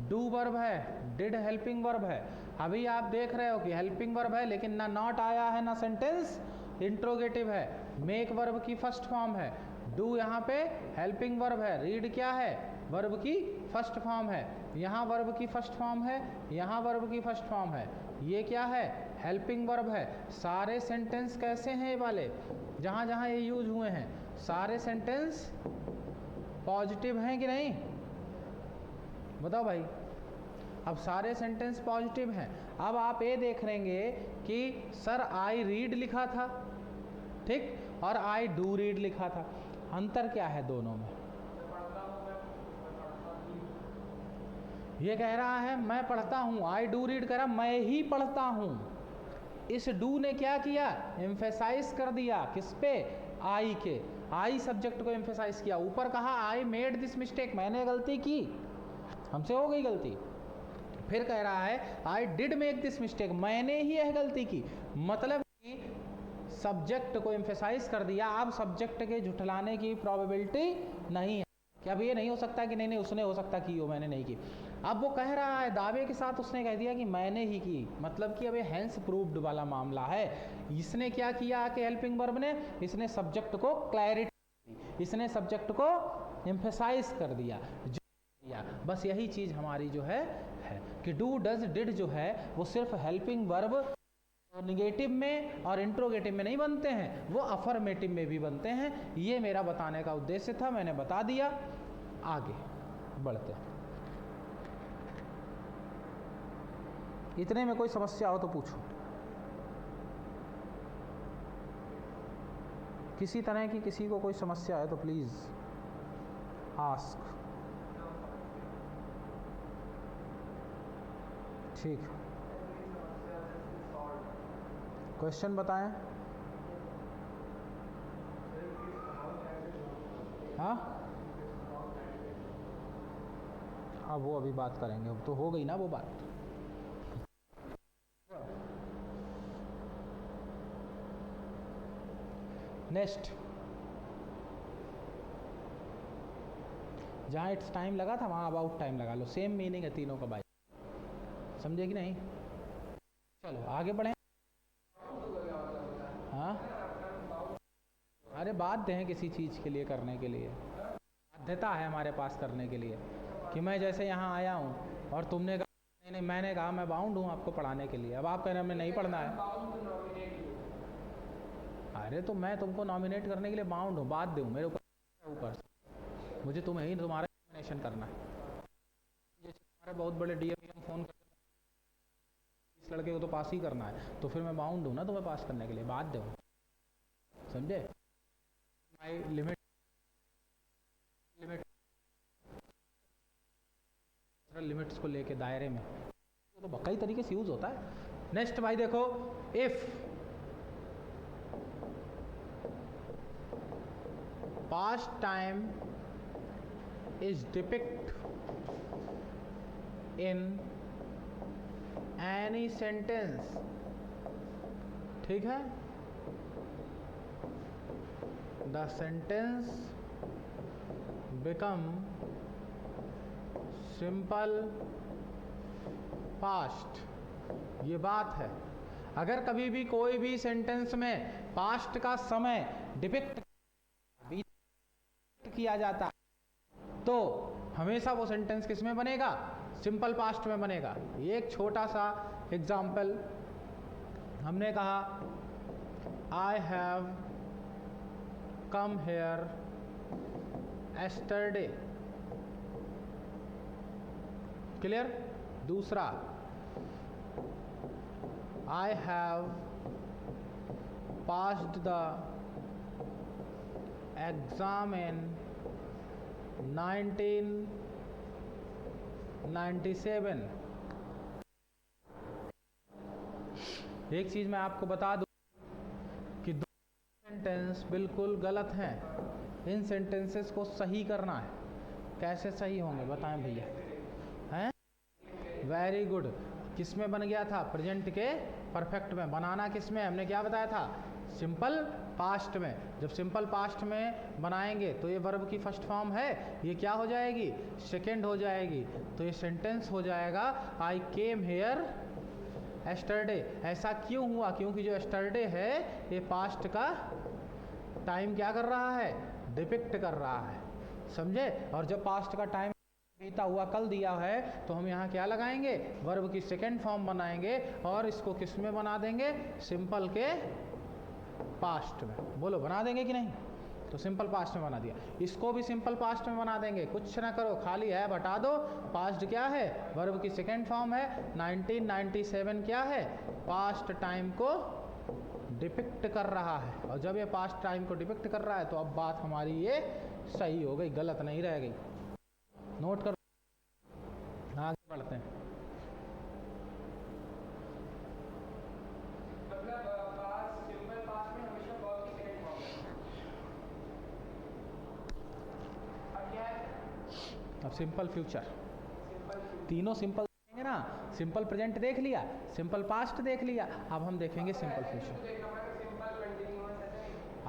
डू वर्ब है, डिड हेल्पिंग वर्ब है। अभी आप देख रहे हो कि हेल्पिंग वर्ब है लेकिन ना नॉट आया है ना सेंटेंस इंट्रोगेटिव है। मेक वर्ब की फर्स्ट फॉर्म है, डू यहाँ पे हेल्पिंग वर्ब है, रीड क्या है, वर्ब की फर्स्ट फॉर्म है, यहाँ वर्ब की फर्स्ट फॉर्म है, यहाँ वर्ब की फर्स्ट फॉर्म है, ये क्या है, हेल्पिंग वर्ब है। सारे सेंटेंस कैसे हैं ये वाले, जहाँ जहाँ ये यूज हुए हैं सारे सेंटेंस पॉजिटिव हैं कि नहीं, बताओ भाई। अब सारे सेंटेंस पॉजिटिव हैं। अब आप ये देख लेंगे कि सर आई रीड लिखा था, ठीक, और आई डू रीड लिखा था, अंतर क्या है दोनों में? ये कह रहा है मैं पढ़ता हूँ, आई डू रीड कह रहा मैं ही पढ़ता हूँ। इस डू ने क्या किया, एम्फेसाइज कर दिया किस पे, आई के, आई सब्जेक्ट को एम्फेसाइज किया। ऊपर कहा आई मेड दिस मिस्टेक, मैंने गलती की, हमसे हो गई गलती। फिर कह रहा है I did make this mistake, मैंने ही यह गलती की। मतलब कि सब्जेक्ट को एम्फेसाइज कर दिया। अब सब्जेक्ट के झुठलाने की प्रोबेबिलिटी नहीं है कि अब ये नहीं हो सकता कि नहीं उसने हो सकता की हो, मैंने नहीं की। अब वो कह रहा है दावे के साथ, उसने कह दिया कि मैंने ही की, मतलब कि अब ये हैंस प्रूव्ड वाला मामला है। इसने क्या किया कि हेल्पिंग वर्ब ने, इसने सब्जेक्ट को क्लैरिटी, इसने सब्जेक्ट को एम्फेसाइज कर दिया, बस यही चीज हमारी जो है कि डू डज डिड जो है वो सिर्फ हेल्पिंग वर्ब निगेटिव में और इंट्रोगेटिव में नहीं बनते हैं, वो अफर्मेटिव में भी बनते हैं। ये मेरा बताने का उद्देश्य था, मैंने बता दिया। आगे बढ़ते हैं। इतने में कोई समस्या हो तो पूछो, किसी तरह की किसी को कोई समस्या है तो प्लीज आस्क। ठीक, क्वेश्चन बताएं। हाँ, अब वो अभी बात करेंगे, अब तो हो गई ना वो बात। नेक्स्ट, जहाँ इट्स टाइम लगा था वहाँ अबाउट टाइम लगा लो, सेम मीनिंग है तीनों का भाई, समझे कि नहीं? चलो आगे बढ़ें। हाँ, अरे बाध्य हैं किसी चीज़ के लिए करने के लिए, बाध्यता है हमारे पास करने के लिए। कि मैं जैसे यहाँ आया हूँ और तुमने कहा नहीं नहीं, मैंने कहा मैं बाउंड हूँ आपको पढ़ाने के लिए, अब आप कह रहे हैं हमें नहीं पढ़ना है। अरे तो मैं तुमको नॉमिनेट करने के लिए बाउंड हूँ, बाध्य हूँ, मेरे ऊपर मुझे तुम्हें ही तुम्हारा नॉमिनेशन करना है। तुम्हारे बहुत बड़े डीएम फोन कर, इस लड़के को तो पास ही करना है, तो फिर मैं बाउंड हूँ ना तुम्हें पास करने के लिए, बाध्य हूँ, समझे? माई लिमिट लिमिट्स को लेके दायरे में, तो कई तरीके से यूज होता है। नेक्स्ट भाई देखो, if past time is depict in any sentence, ठीक है, the sentence become simple past. ये बात है, अगर कभी भी कोई भी सेंटेंस में पास्ट का समय डिपिक्ट किया जाता तो हमेशा वो सेंटेंस किस में बनेगा, सिंपल पास्ट में बनेगा। एक छोटा सा एग्जाम्पल, हमने कहा I have come here yesterday, clear? दूसरा, I have passed the exam in 1997। एक चीज मैं आपको बता दूं कि दो सेंटेंस बिल्कुल गलत हैं, इन सेंटेंसेस को सही करना है। कैसे सही होंगे बताएं भैया? हैं? Very good. किस में बन गया था? प्रेजेंट के परफेक्ट में। बनाना किस में? हमने क्या बताया था? सिंपल पास्ट में। जब सिंपल पास्ट में बनाएंगे तो ये वर्ब की फर्स्ट फॉर्म है, ये क्या हो जाएगी, सेकेंड हो जाएगी। तो ये सेंटेंस हो जाएगा आई केम हेयर एस्टरडे। ऐसा क्यों हुआ, क्योंकि जो एस्टरडे है ये पास्ट का टाइम क्या कर रहा है, डिपिक्ट कर रहा है, समझे। और जब पास्ट का टाइम बीता हुआ कल दिया है तो हम यहाँ क्या लगाएंगे, वर्ब की सेकेंड फॉर्म बनाएंगे और इसको किस में बना देंगे, सिंपल के पास्ट में। बोलो बना देंगे कि नहीं। तो सिंपल पास्ट में बना दिया, इसको भी सिंपल पास्ट में बना देंगे। कुछ ना करो, खाली है बता दो। पास्ट क्या है, वर्ब की सेकेंड फॉर्म है। 1997 क्या है, पास्ट टाइम को डिपिक्ट कर रहा है। और जब ये पास्ट टाइम को डिपिक्ट कर रहा है तो अब बात हमारी ये सही हो गई, गलत नहीं रह गई। नोट कर, आगे बढ़ते हैं। अब सिंपल फ्यूचर, तीनों सिंपल देखेंगे ना। सिंपल प्रेजेंट देख लिया, सिंपल पास्ट देख लिया, अब हम देखेंगे सिंपल फ्यूचर।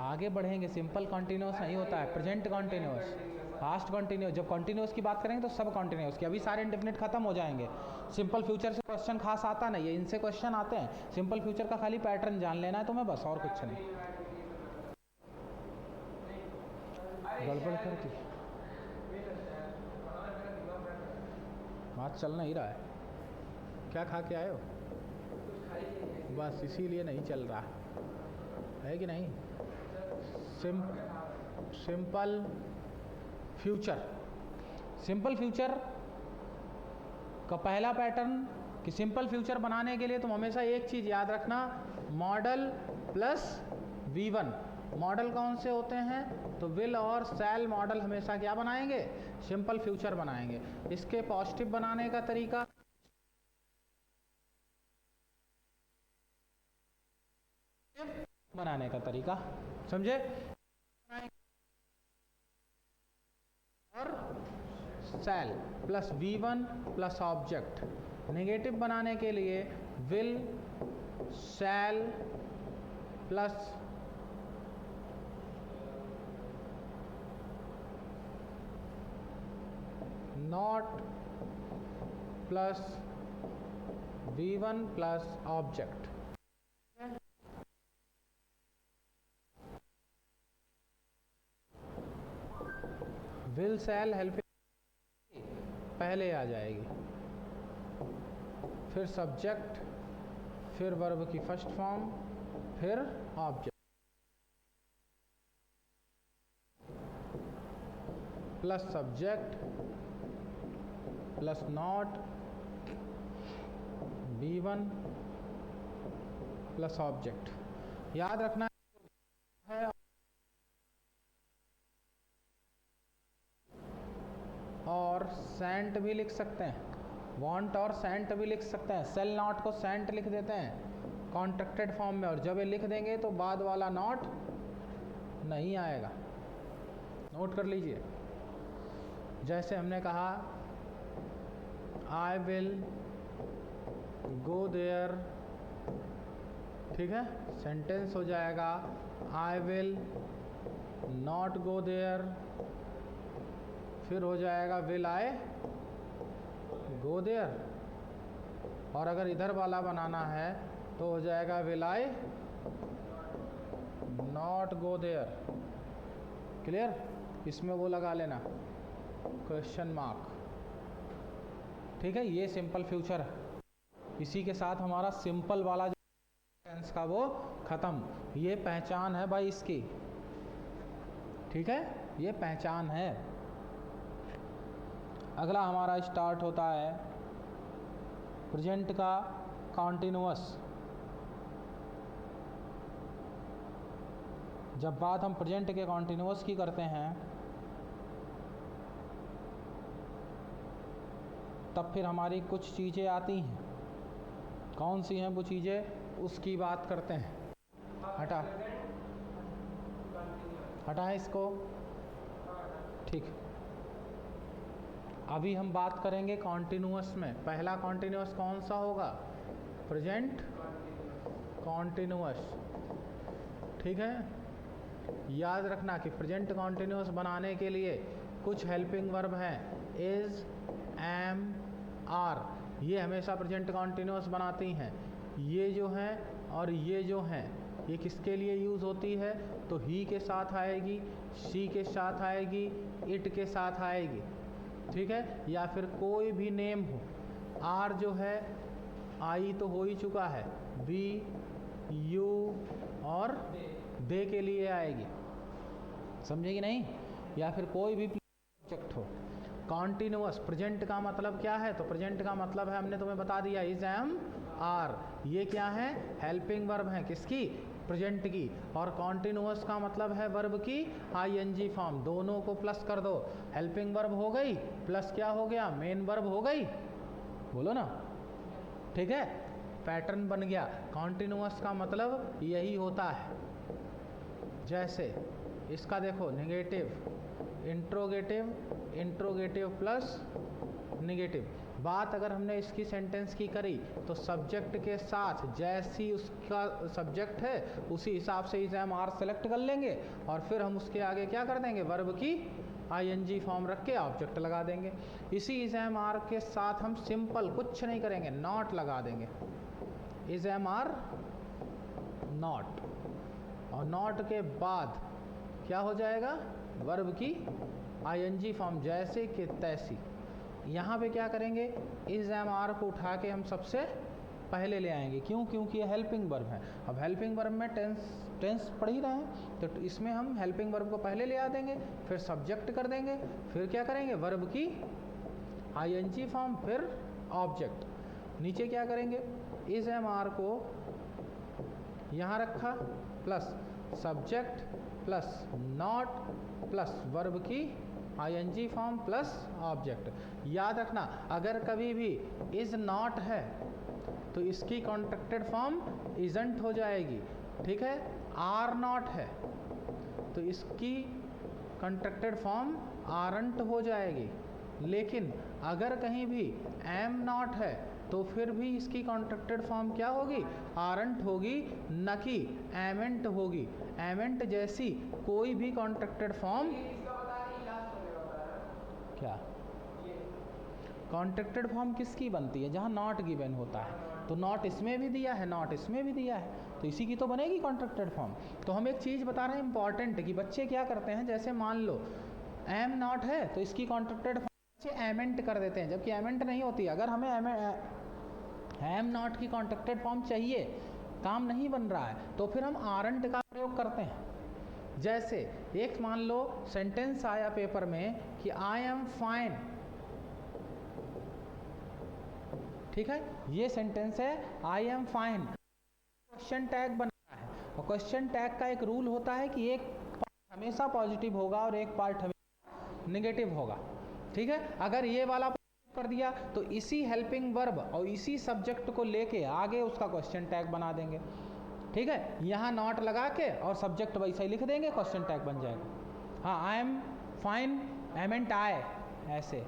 आगे बढ़ेंगे, सिंपल कॉन्टिन्यूस नहीं होता है, प्रेजेंट कॉन्टिन्यूस, पास्ट कॉन्टिन्यूस। जब कॉन्टिन्यूस की बात करेंगे तो सब कॉन्टिन्यूस की, अभी सारे इंडेफिनिट खत्म हो जाएंगे। सिंपल फ्यूचर से क्वेश्चन खास आता नहीं है, इनसे क्वेश्चन आते हैं। सिंपल फ्यूचर का खाली पैटर्न जान लेना है तुम्हें बस, और कुछ नहीं। गड़बड़ करती बात चल नहीं रहा है, क्या खा के आए हो, बस इसीलिए नहीं चल रहा है कि नहीं। सिंपल फ्यूचर, सिंपल फ्यूचर का पहला पैटर्न कि सिंपल फ्यूचर बनाने के लिए तुम हमेशा एक चीज़ याद रखना, मॉडल प्लस V1। मॉडल कौन से होते हैं, तो विल और शैल मॉडल हमेशा क्या बनाएंगे, सिंपल फ्यूचर बनाएंगे। इसके पॉजिटिव बनाने का तरीका, बनाने का तरीका समझे। और शैल plus V1 plus object. Negative बनाने के लिए will shell plus not plus V1 plus object. Will shell help पहले आ जाएगी, फिर सब्जेक्ट, फिर वर्ब की फर्स्ट फॉर्म, फिर object. Plus subject plus not V1 plus object. याद रखना है, और सेंट भी लिख सकते हैं, वांट और सेंट भी लिख सकते हैं। सेल नॉट को सेंट लिख देते हैं कॉन्ट्रैक्टेड फॉर्म में, और जब ये लिख देंगे तो बाद वाला नॉट नहीं आएगा। नोट कर लीजिए, जैसे हमने कहा आई विल गो देयर, ठीक है, सेंटेंस हो जाएगा I will not go there, फिर हो जाएगा विल आई गो देयर। और अगर इधर वाला बनाना है तो हो जाएगा will I not go there. Clear, इसमें वो लगा लेना क्वेश्चन मार्क, ठीक है। ये सिंपल फ्यूचर है, इसी के साथ हमारा सिंपल वाला जो टेंस का वो खत्म। ये पहचान है भाई इसकी, ठीक है, ये पहचान है। अगला हमारा स्टार्ट होता है प्रेजेंट का कॉन्टिन्यूअस। जब बात हम प्रेजेंट के कॉन्टिन्यूअस की करते हैं तब फिर हमारी कुछ चीज़ें आती हैं। कौन सी हैं वो चीज़ें, उसकी बात करते हैं। हटा इसको, ठीक। अभी हम बात करेंगे कॉन्टिन्यूअस में। पहला कॉन्टिन्यूअस कौन सा होगा, प्रेजेंट कॉन्टिन्यूअस, ठीक है। याद रखना कि प्रेजेंट कॉन्टिन्यूस बनाने के लिए कुछ हेल्पिंग वर्ब हैं, इज, एम, आर, ये हमेशा प्रेजेंट कॉन्टिन्यूस बनाती हैं। ये जो हैं और ये जो हैं ये किसके लिए यूज़ होती है? तो ही के साथ आएगी, शी के साथ आएगी, इट के साथ आएगी, ठीक है, या फिर कोई भी नेम हो। आर जो है आई तो हो ही चुका है, बी, यू और दे के लिए आएगी, समझे कि नहीं? या फिर कोई भी ऑब्जेक्ट हो। कॉन्टिन्यूअस प्रेजेंट का मतलब क्या है? तो प्रेजेंट का मतलब है, हमने तुम्हें बता दिया, इज, एम, आर, ये क्या है? हेल्पिंग वर्ब है, किसकी? प्रेजेंट की। और कॉन्टिन्यूअस का मतलब है वर्ब की आईएनजी फॉर्म। दोनों को प्लस कर दो, हेल्पिंग वर्ब हो गई प्लस क्या हो गया? मेन वर्ब हो गई, बोलो ना, ठीक है, पैटर्न बन गया। कॉन्टिन्यूअस का मतलब यही होता है। जैसे इसका देखो, negative, interrogative, interrogative plus negative. बात अगर हमने इसकी सेंटेंस की करी तो सब्जेक्ट के साथ जैसी उसका सब्जेक्ट है उसी हिसाब से इज, एम, आर सेलेक्ट कर लेंगे और फिर हम उसके आगे क्या कर देंगे? वर्ब की आईएनजी फॉर्म रख के ऑब्जेक्ट लगा देंगे। इसी इज, एम, आर के साथ हम सिंपल कुछ नहीं करेंगे, नॉट लगा देंगे, इज, एम, आर, नॉट, और नॉट के बाद क्या हो जाएगा? वर्ब की आईएनजी फॉर्म जैसे कि तैसी। यहाँ पे क्या करेंगे? इज, एम, आर को उठा के हम सबसे पहले ले आएंगे। क्यों? क्योंकि ये हेल्पिंग वर्ब है। अब हेल्पिंग वर्ब में टेंस पढ़ ही रहे हैं तो इसमें हम हेल्पिंग वर्ब को पहले ले आ देंगे, फिर सब्जेक्ट कर देंगे, फिर क्या करेंगे? वर्ब की आईएनजी फॉर्म, फिर ऑब्जेक्ट। नीचे क्या करेंगे? इज, एम, आर को यहाँ रखा plus subject plus not plus verb की आईएनजी फॉर्म प्लस ऑब्जेक्ट। याद रखना, अगर कभी भी इज नॉट है तो इसकी कॉन्ट्रैक्टेड फॉर्म इजंट हो जाएगी, ठीक है। आर नॉट है तो इसकी कॉन्ट्रैक्टेड फॉर्म आरंट हो जाएगी। लेकिन अगर कहीं भी एम नॉट है तो फिर भी इसकी कॉन्ट्रैक्टेड फॉर्म क्या होगी? आरंट होगी, न कि एमेंट होगी। एमेंट जैसी कोई भी कॉन्ट्रैक्टेड फॉर्म क्या? कॉन्ट्रैक्टेड फॉर्म किसकी बनती है? जहाँ नॉट गिवन होता है। तो नॉट इसमें भी दिया है, नॉट इसमें भी दिया है, तो इसी की तो बनेगी कॉन्ट्रैक्टेड फॉर्म। तो हम एक चीज़ बता रहे हैं इंपॉर्टेंट, कि बच्चे क्या करते हैं, जैसे मान लो एम नॉट है तो इसकी कॉन्ट्रैक्टेड फॉर्म से एमेंट कर देते हैं, जबकि एमेंट नहीं होती। अगर हमें एम नॉट की कॉन्ट्रैक्टेड फॉर्म चाहिए, काम नहीं बन रहा है, तो फिर हम आरंट का प्रयोग करते हैं। जैसे एक मान लो सेंटेंस आया पेपर में कि आई एम फाइन, ठीक है, ये सेंटेंस है I am fine. Question tag बनाना है और क्वेश्चन टैग का एक रूल होता है कि एक पार्ट हमेशा पॉजिटिव होगा और एक पार्ट हमेशा नेगेटिव होगा, ठीक है। अगर ये वाला कर दिया तो इसी हेल्पिंग वर्ब और इसी सब्जेक्ट को लेके आगे उसका क्वेश्चन टैग बना देंगे, ठीक है। यहाँ नॉट लगा के और सब्जेक्ट वैसा ही लिख देंगे, क्वेश्चन टैग बन जाएगा। हाँ, आई एम फाइन, एमेंट आई, ऐसे।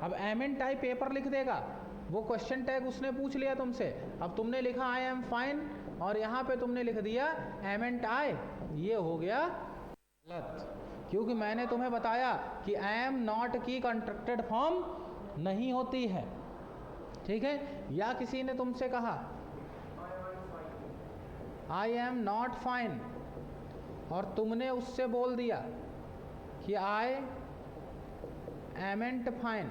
अब एमेंट आई पेपर लिख देगा, वो क्वेश्चन टैग उसने पूछ लिया तुमसे, अब तुमने लिखा आई एम फाइन और यहाँ पे तुमने लिख दिया एमेंट आई, ये हो गया गलत, क्योंकि मैंने तुम्हें बताया कि आई एम नॉट की कॉन्ट्रैक्टेड फॉर्म नहीं होती है, ठीक है। या किसी ने तुमसे कहा आई एम नॉट फाइन और तुमने उससे बोल दिया कि आई एमेंट फाइन,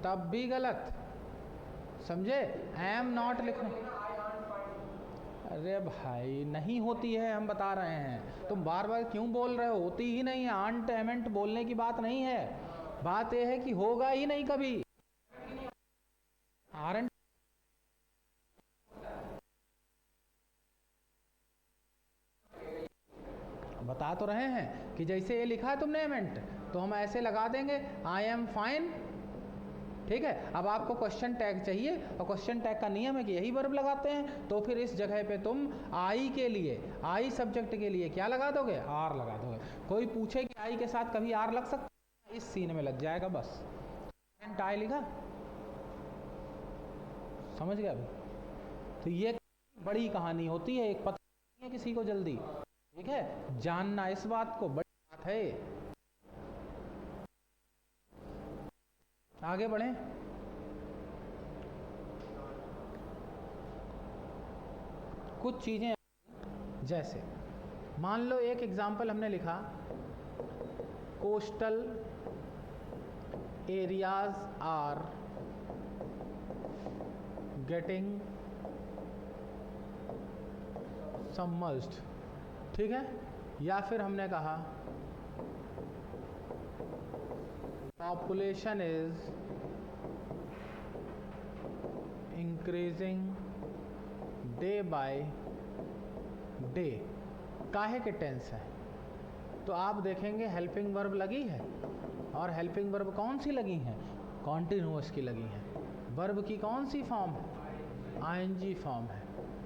तब भी गलत, समझे। एम नॉट लिखना, अरे भाई नहीं होती है, हम बता रहे हैं, तुम बार बार क्यों बोल रहे हो? होती ही नहीं है। आंट एमेंट बोलने की बात नहीं है, बात यह है कि होगा ही नहीं कभी। आरंट बता तो रहे हैं कि जैसे ये लिखा है तुमने एमेंट, तो हम ऐसे लगा देंगे आई एम फाइन, ठीक है। अब आपको क्वेश्चन टैग चाहिए और क्वेश्चन टैग का नियम है कि यही वर्ब लगाते हैं, तो फिर इस जगह पे तुम आई के लिए, आई सब्जेक्ट के लिए क्या लगा दोगे? आर लगा दोगे। कोई पूछे कि आई के साथ कभी आर लग सकता है, इस सीन में लग जाएगा, बस एमेंट आई लिखा, समझ गया अभी। तो ये बड़ी कहानी होती है, एक पता नहीं है किसी को जल्दी। ठीक है, जानना इस बात को बड़ी बात है। आगे बढ़ें। कुछ चीजें जैसे मान लो एक एग्जाम्पल हमने लिखा, coastal areas are getting submerged, ठीक है। या फिर हमने कहा population is increasing day by day. काहे के टेंस है, तो आप देखेंगे हेल्पिंग वर्ब लगी है, और हेल्पिंग वर्ब कौन सी लगी है, कॉन्टिन्यूअस की लगी है। वर्ब की कौन सी फॉर्म है, आईएनजी फॉर्म है।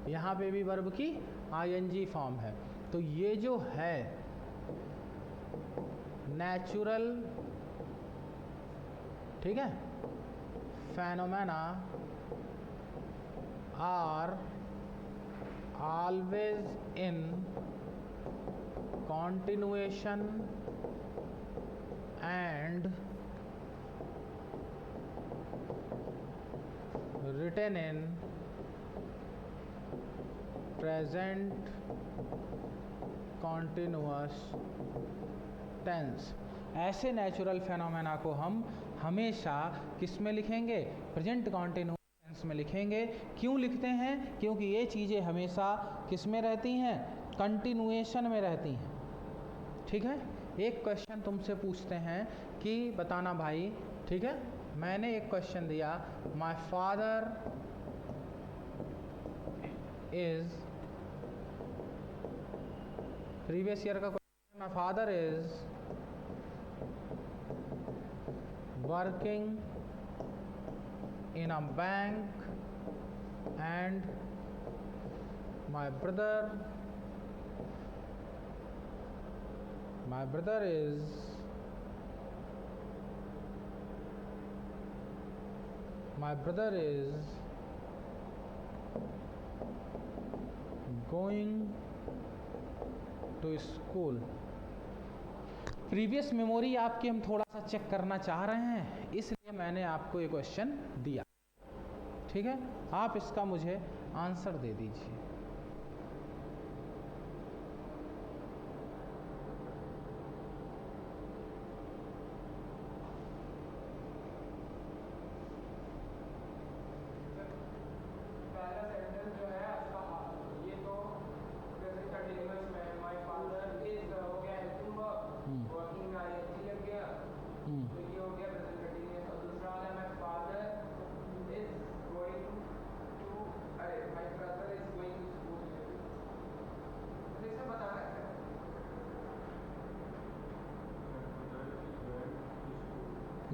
यहाँ पे भी वर्ब की आईएनजी फॉर्म है। तो ये जो है नेचुरल, ठीक है, phenomena are always in continuation and written in present continuous tense। ऐसे नेचुरल फेनोमेना को हम हमेशा किस में लिखेंगे, प्रेजेंट कॉन्टिन्यूअस टेंस में लिखेंगे। क्यों लिखते हैं, क्योंकि ये चीज़ें हमेशा किस में रहती हैं, कंटिन्यूएशन में रहती हैं। ठीक है, एक क्वेश्चन तुमसे पूछते हैं कि बताना भाई, ठीक है, मैंने एक क्वेश्चन दिया, my father is, previous year का question, my father is working in a bank and my brother is going to school। Previous memory आपकी हम थोड़ा सा चेक करना चाह रहे हैं, इसलिए मैंने आपको ये क्वेश्चन दिया। ठीक है, आप इसका मुझे आंसर दे दीजिए।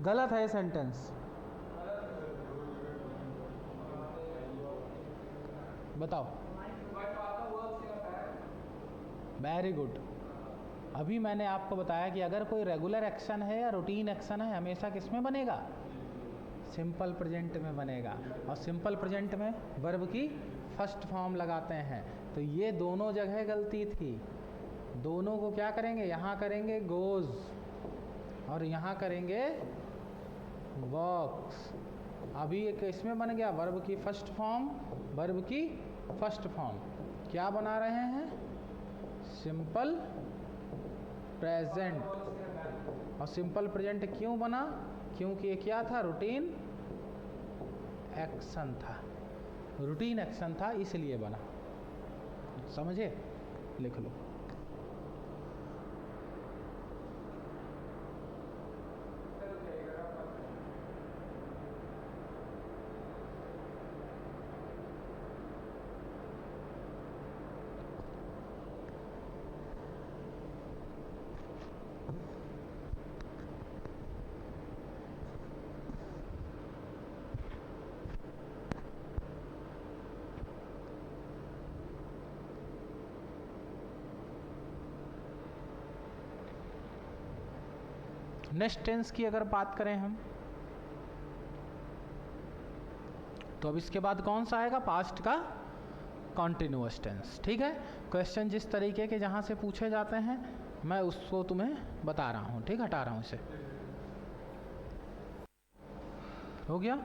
गलत है सेंटेंस, बताओ। Very good. अभी मैंने आपको बताया कि अगर कोई रेगुलर एक्शन है या रूटीन एक्शन है, हमेशा किस में बनेगा, सिंपल प्रेजेंट में बनेगा। और सिंपल प्रेजेंट में वर्ब की फर्स्ट फॉर्म लगाते हैं। तो ये दोनों जगह गलती थी। दोनों को क्या करेंगे, यहाँ करेंगे गोज और यहाँ करेंगे वर्क्स। अभी एक इसमें बन गया वर्ब की फर्स्ट फॉर्म, वर्ब की फर्स्ट फॉर्म क्या बना रहे हैं, सिंपल प्रेजेंट। और सिंपल प्रेजेंट क्यों बना, क्योंकि ये क्या था, रूटीन एक्शन था, रूटीन एक्शन था, इसलिए बना। समझे, लिख लो। नेक्स्ट टेंस की अगर बात करें हम, तो अब इसके बाद कौन सा आएगा, पास्ट का कॉन्टिन्यूअस टेंस। ठीक है, क्वेश्चन जिस तरीके के जहाँ से पूछे जाते हैं मैं उसको तुम्हें बता रहा हूँ। ठीक, हटा रहा हूँ इसे। हो गया?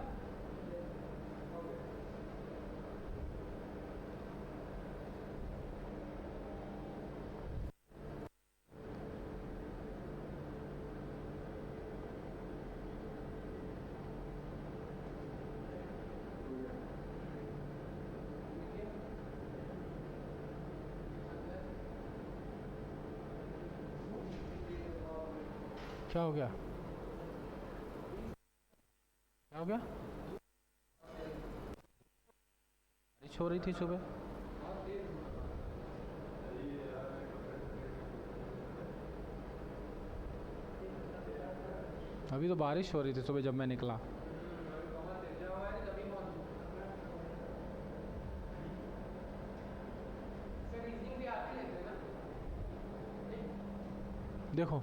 क्या हो गया? क्या हो गया? बारिश हो रही थी सुबह। अभी तो बारिश हो रही थी सुबह जब मैं निकला। देखो,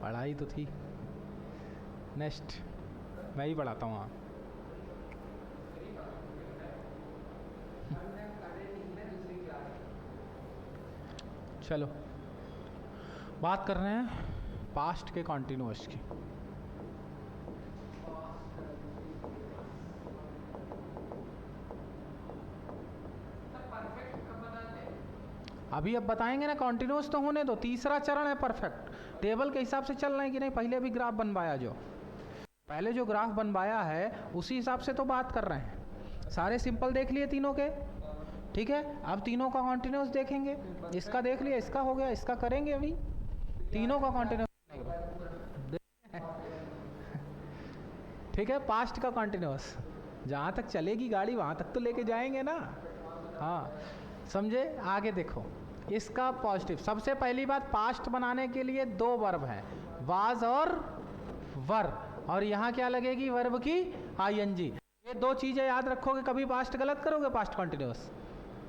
पढ़ाई तो थी, नेक्स्ट मैं ही पढ़ाता हूँ। चलो, बात कर रहे हैं पास्ट के कॉन्टिन्यूअस की। अभी अब बताएंगे ना, कॉन्टिन्यूअस तो होने दो। तीसरा चरण है परफेक्ट। टेबल के हिसाब से चल रहे हैं कि नहीं? पहले भी ग्राफ बनवाया, जो पहले जो ग्राफ बनवाया है उसी हिसाब से तो बात कर रहे हैं। सारे सिंपल देख लिए तीनों के। ठीक है, अब तीनों का कॉन्टिन्यूअस देखेंगे। इसका देख लिया, इसका हो गया, इसका करेंगे अभी तीनों का कॉन्टिन्यूअस। ठीक है, पास्ट का कॉन्टिन्यूअस जहाँ तक चलेगी गाड़ी वहाँ तक तो लेके जाएंगे ना। हाँ, समझे? आगे देखो, इसका पॉजिटिव। सबसे पहली बात, पास्ट बनाने के लिए दो वर्ब हैं, वाज और वर। और यहाँ क्या लगेगी? वर्ब की आईएनजी। ये दो चीज़ें याद रखोगे। कभी पास्ट गलत करोगे? पास्ट कॉन्टिन्यूअस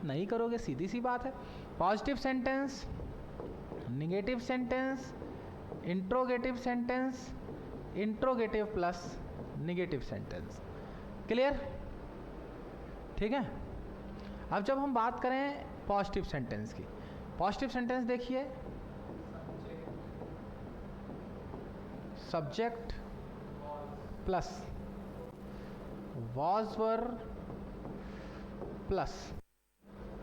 नहीं करोगे, सीधी सी बात है। Positive sentence, negative sentence, interrogative sentence, interrogative plus negative sentence. Clear? ठीक है। अब जब हम बात करें पॉजिटिव सेंटेंस की, पॉजिटिव सेंटेंस देखिए, subject plus was were plus,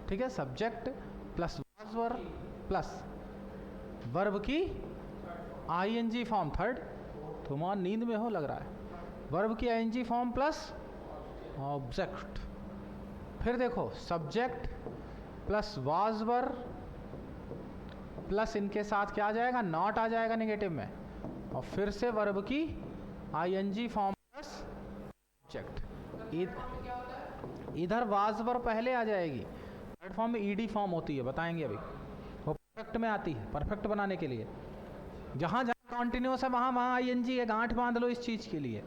ठीक है, subject plus was were plus verb की आईएनजी फॉर्म। थर्ड, तुम्हारा नींद में हो लग रहा है। वर्ब की आईएनजी फॉर्म प्लस ऑब्जेक्ट। फिर देखो, subject plus was were plus इनके साथ क्या आ जाएगा? नॉट आ जाएगा नेगेटिव में। और फिर से वर्ब की आईएनजी फॉर्म प्लस ऑब्जेक्ट। इधर वाज वर पहले आ जाएगी। थर्ड फॉर्म में ईडी फॉर्म होती है, बताएंगे अभी। वो परफेक्ट में आती है, परफेक्ट बनाने के लिए। जहाँ जहाँ कॉन्टिन्यूस है वहाँ वहाँ आईएनजी है। गांठ बांध लो इस चीज़ के लिए।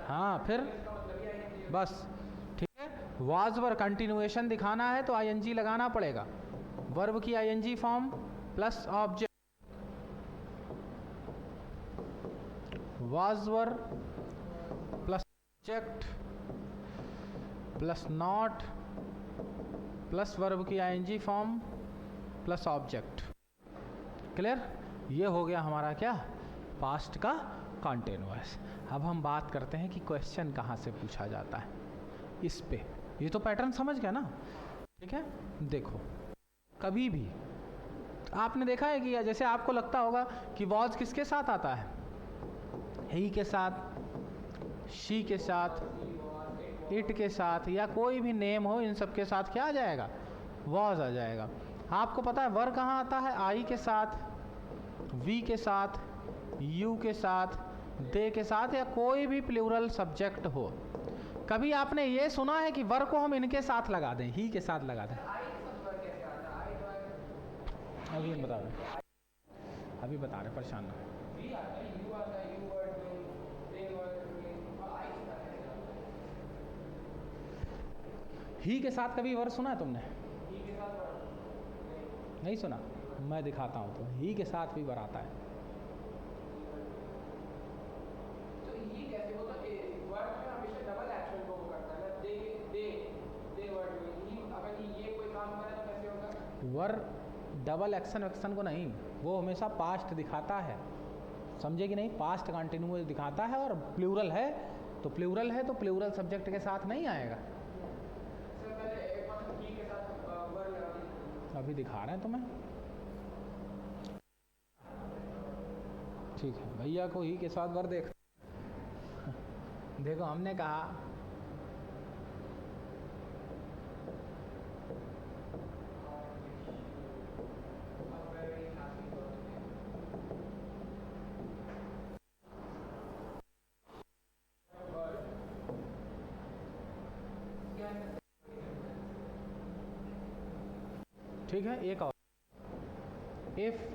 हाँ, फिर बस ठीक है। वाज वर कंटिन्यूएशन दिखाना है तो आईएनजी लगाना पड़ेगा। वर्ब की ING form plus object, was were plus object plus not plus verb की ING form plus object. Clear? ये हो गया हमारा क्या? पास्ट का कॉन्टिन्यूअस। अब हम बात करते हैं कि क्वेश्चन कहाँ से पूछा जाता है इस पे। ये तो पैटर्न समझ गया ना? ठीक है, देखो, कभी भी आपने देखा है कि जैसे आपको लगता होगा कि वॉज किसके साथ आता है? ही के साथ, शी के साथ, इट के साथ, या कोई भी नेम हो, इन सब के साथ क्या आ जाएगा? वॉज आ जाएगा। आपको पता है वर कहाँ आता है? आई के साथ, वी के साथ, यू के साथ, दे के साथ, या कोई भी प्लूरल सब्जेक्ट हो। कभी आपने ये सुना है कि वर को हम इनके साथ लगा दें, ही के साथ लगा दें? अभी हम बता रहे, अभी बता रहे, परेशान ना। ही के साथ कभी वर सुना है तुमने? नहीं सुना? मैं दिखाता हूँ। तो ही के साथ भी वर आता है। वर डबल एक्शन वैक्शन को नहीं, वो हमेशा पास्ट दिखाता है, समझे कि नहीं, पास्ट कंटिन्यूअस दिखाता है। और प्लूरल है तो प्लूरल है तो प्लूरल सब्जेक्ट के साथ नहीं आएगा। अभी दिखा रहे हैं तुम्हें, ठीक है। भैया को ही के साथ वर देख देखो, हमने कहा ठीक है। एक और, इफ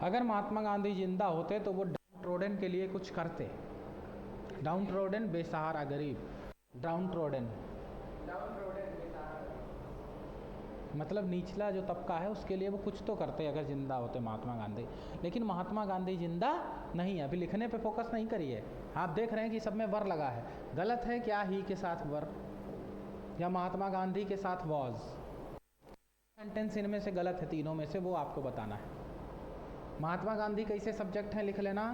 अगर महात्मा गांधी जिंदा होते तो वो डाउन ट्रोडन के लिए कुछ करते। डाउन ट्रोडन बेसहारा गरीब, डाउन ट्रोडन मतलब निचला जो तबका है उसके लिए वो कुछ तो करते अगर जिंदा होते महात्मा गांधी। लेकिन महात्मा गांधी जिंदा नहीं है, अभी लिखने पे फोकस नहीं करिए। आप देख रहे हैं कि सब में वर लगा है, गलत है क्या ही के साथ वर या महात्मा गांधी के साथ वॉज। सेंटेंस इनमें से गलत है, तीनों में से, वो आपको बताना है। महात्मा गांधी कैसे सब्जेक्ट हैं लिख लेना,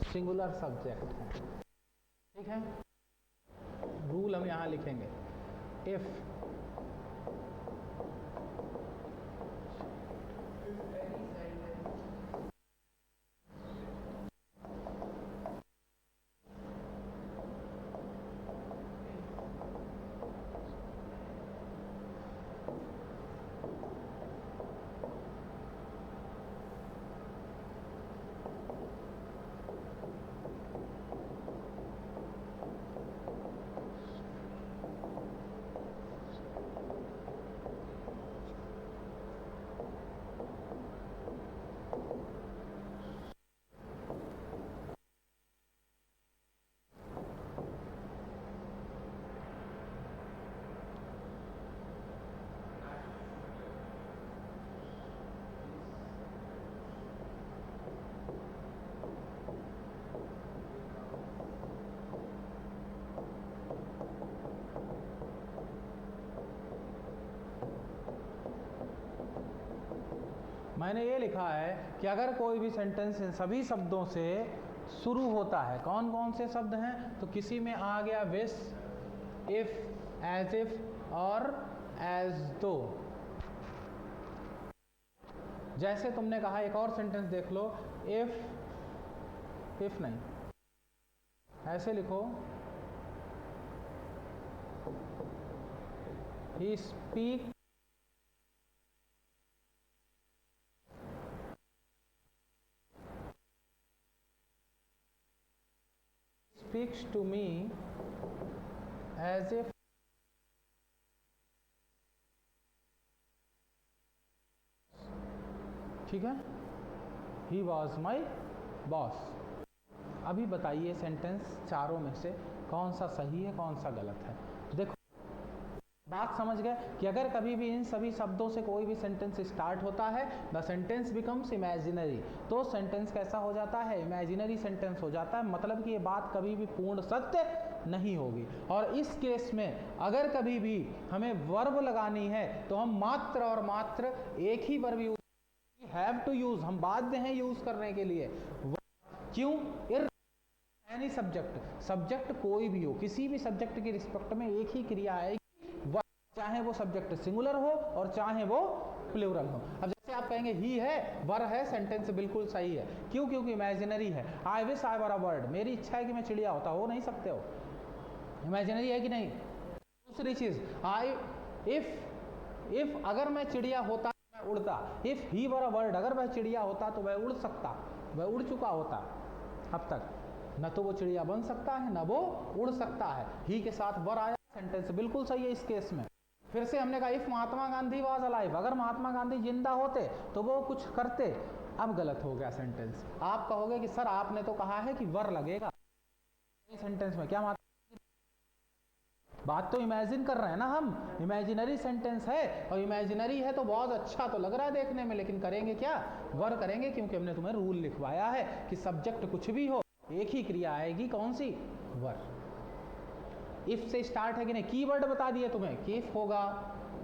सिंगुलर सब्जेक्ट है, ठीक है। रूल हम यहाँ लिखेंगे, इफ मैंने ये लिखा है कि अगर कोई भी सेंटेंस इन सभी शब्दों से शुरू होता है, कौन कौन से शब्द हैं, तो किसी में आ गया विश, इफ, एज इफ और एज दो। जैसे तुमने कहा, एक और सेंटेंस देख लो, इफ नहीं, ऐसे लिखो, he speak speaks to me as if ठीक है, he was my boss। अभी बताइए सेंटेंस चारों में से कौन सा सही है कौन सा गलत है। देखो, बात समझ गए कि अगर कभी भी इन सभी शब्दों से कोई भी सेंटेंस स्टार्ट होता है, द सेंटेंस बिकम्स इमेजिनरी, तो सेंटेंस कैसा हो जाता है, इमेजिनरी सेंटेंस हो जाता है। मतलब कि ये बात कभी भी पूर्ण सत्य नहीं होगी। और इस केस में अगर कभी भी हमें वर्ब लगानी है तो हम मात्र और मात्र एक ही verb use, have to use, हम बाध्य हैं यूज करने के लिए। क्यों? एनी सब्जेक्ट, सब्जेक्ट कोई भी हो, किसी भी सब्जेक्ट के रिस्पेक्ट में एक ही क्रिया आएगी, चाहे वो सब्जेक्ट सिंगुलर हो और चाहे वो प्लूरल हो। अब जैसे आप कहेंगे ही है, वर है, सेंटेंस बिल्कुल सही है। क्यों? क्योंकि इमेजिनरी है। I wish I were a bird, मेरी इच्छा है कि मैं चिड़िया होता, हो नहीं सकते हो, इमेजिनरी है कि नहीं। दूसरी चीज, आई इफ अगर मैं चिड़िया होता मैं उड़ता, if he were a bird, अगर वह चिड़िया होता तो वह उड़ सकता, वह उड़ चुका होता अब तक, न तो वो चिड़िया बन सकता है न वो उड़ सकता है। ही के साथ वर आया, सेंटेंस बिल्कुल सही है इस केस में। फिर से हमने कहा if Mahatma Gandhi was alive, अगर महात्मा गांधी जिंदा होते तो वो कुछ करते, अब गलत हो गया सेंटेंस। आप कहोगे कि सर आपने तो कहा है कि वर लगेगा सेंटेंस में, क्या बात तो इमेजिन कर रहे हैं ना हम, इमेजिनरी सेंटेंस है और इमेजिनरी है तो बहुत अच्छा तो लग रहा है देखने में, लेकिन करेंगे क्या, वर करेंगे, क्योंकि हमने तुम्हें रूल लिखवाया है कि सब्जेक्ट कुछ भी हो एक ही क्रिया आएगी, कौन सी, वर। इफ से स्टार्ट है कि नहीं, कीवर्ड बता दिए तुम्हें कि इफ होगा,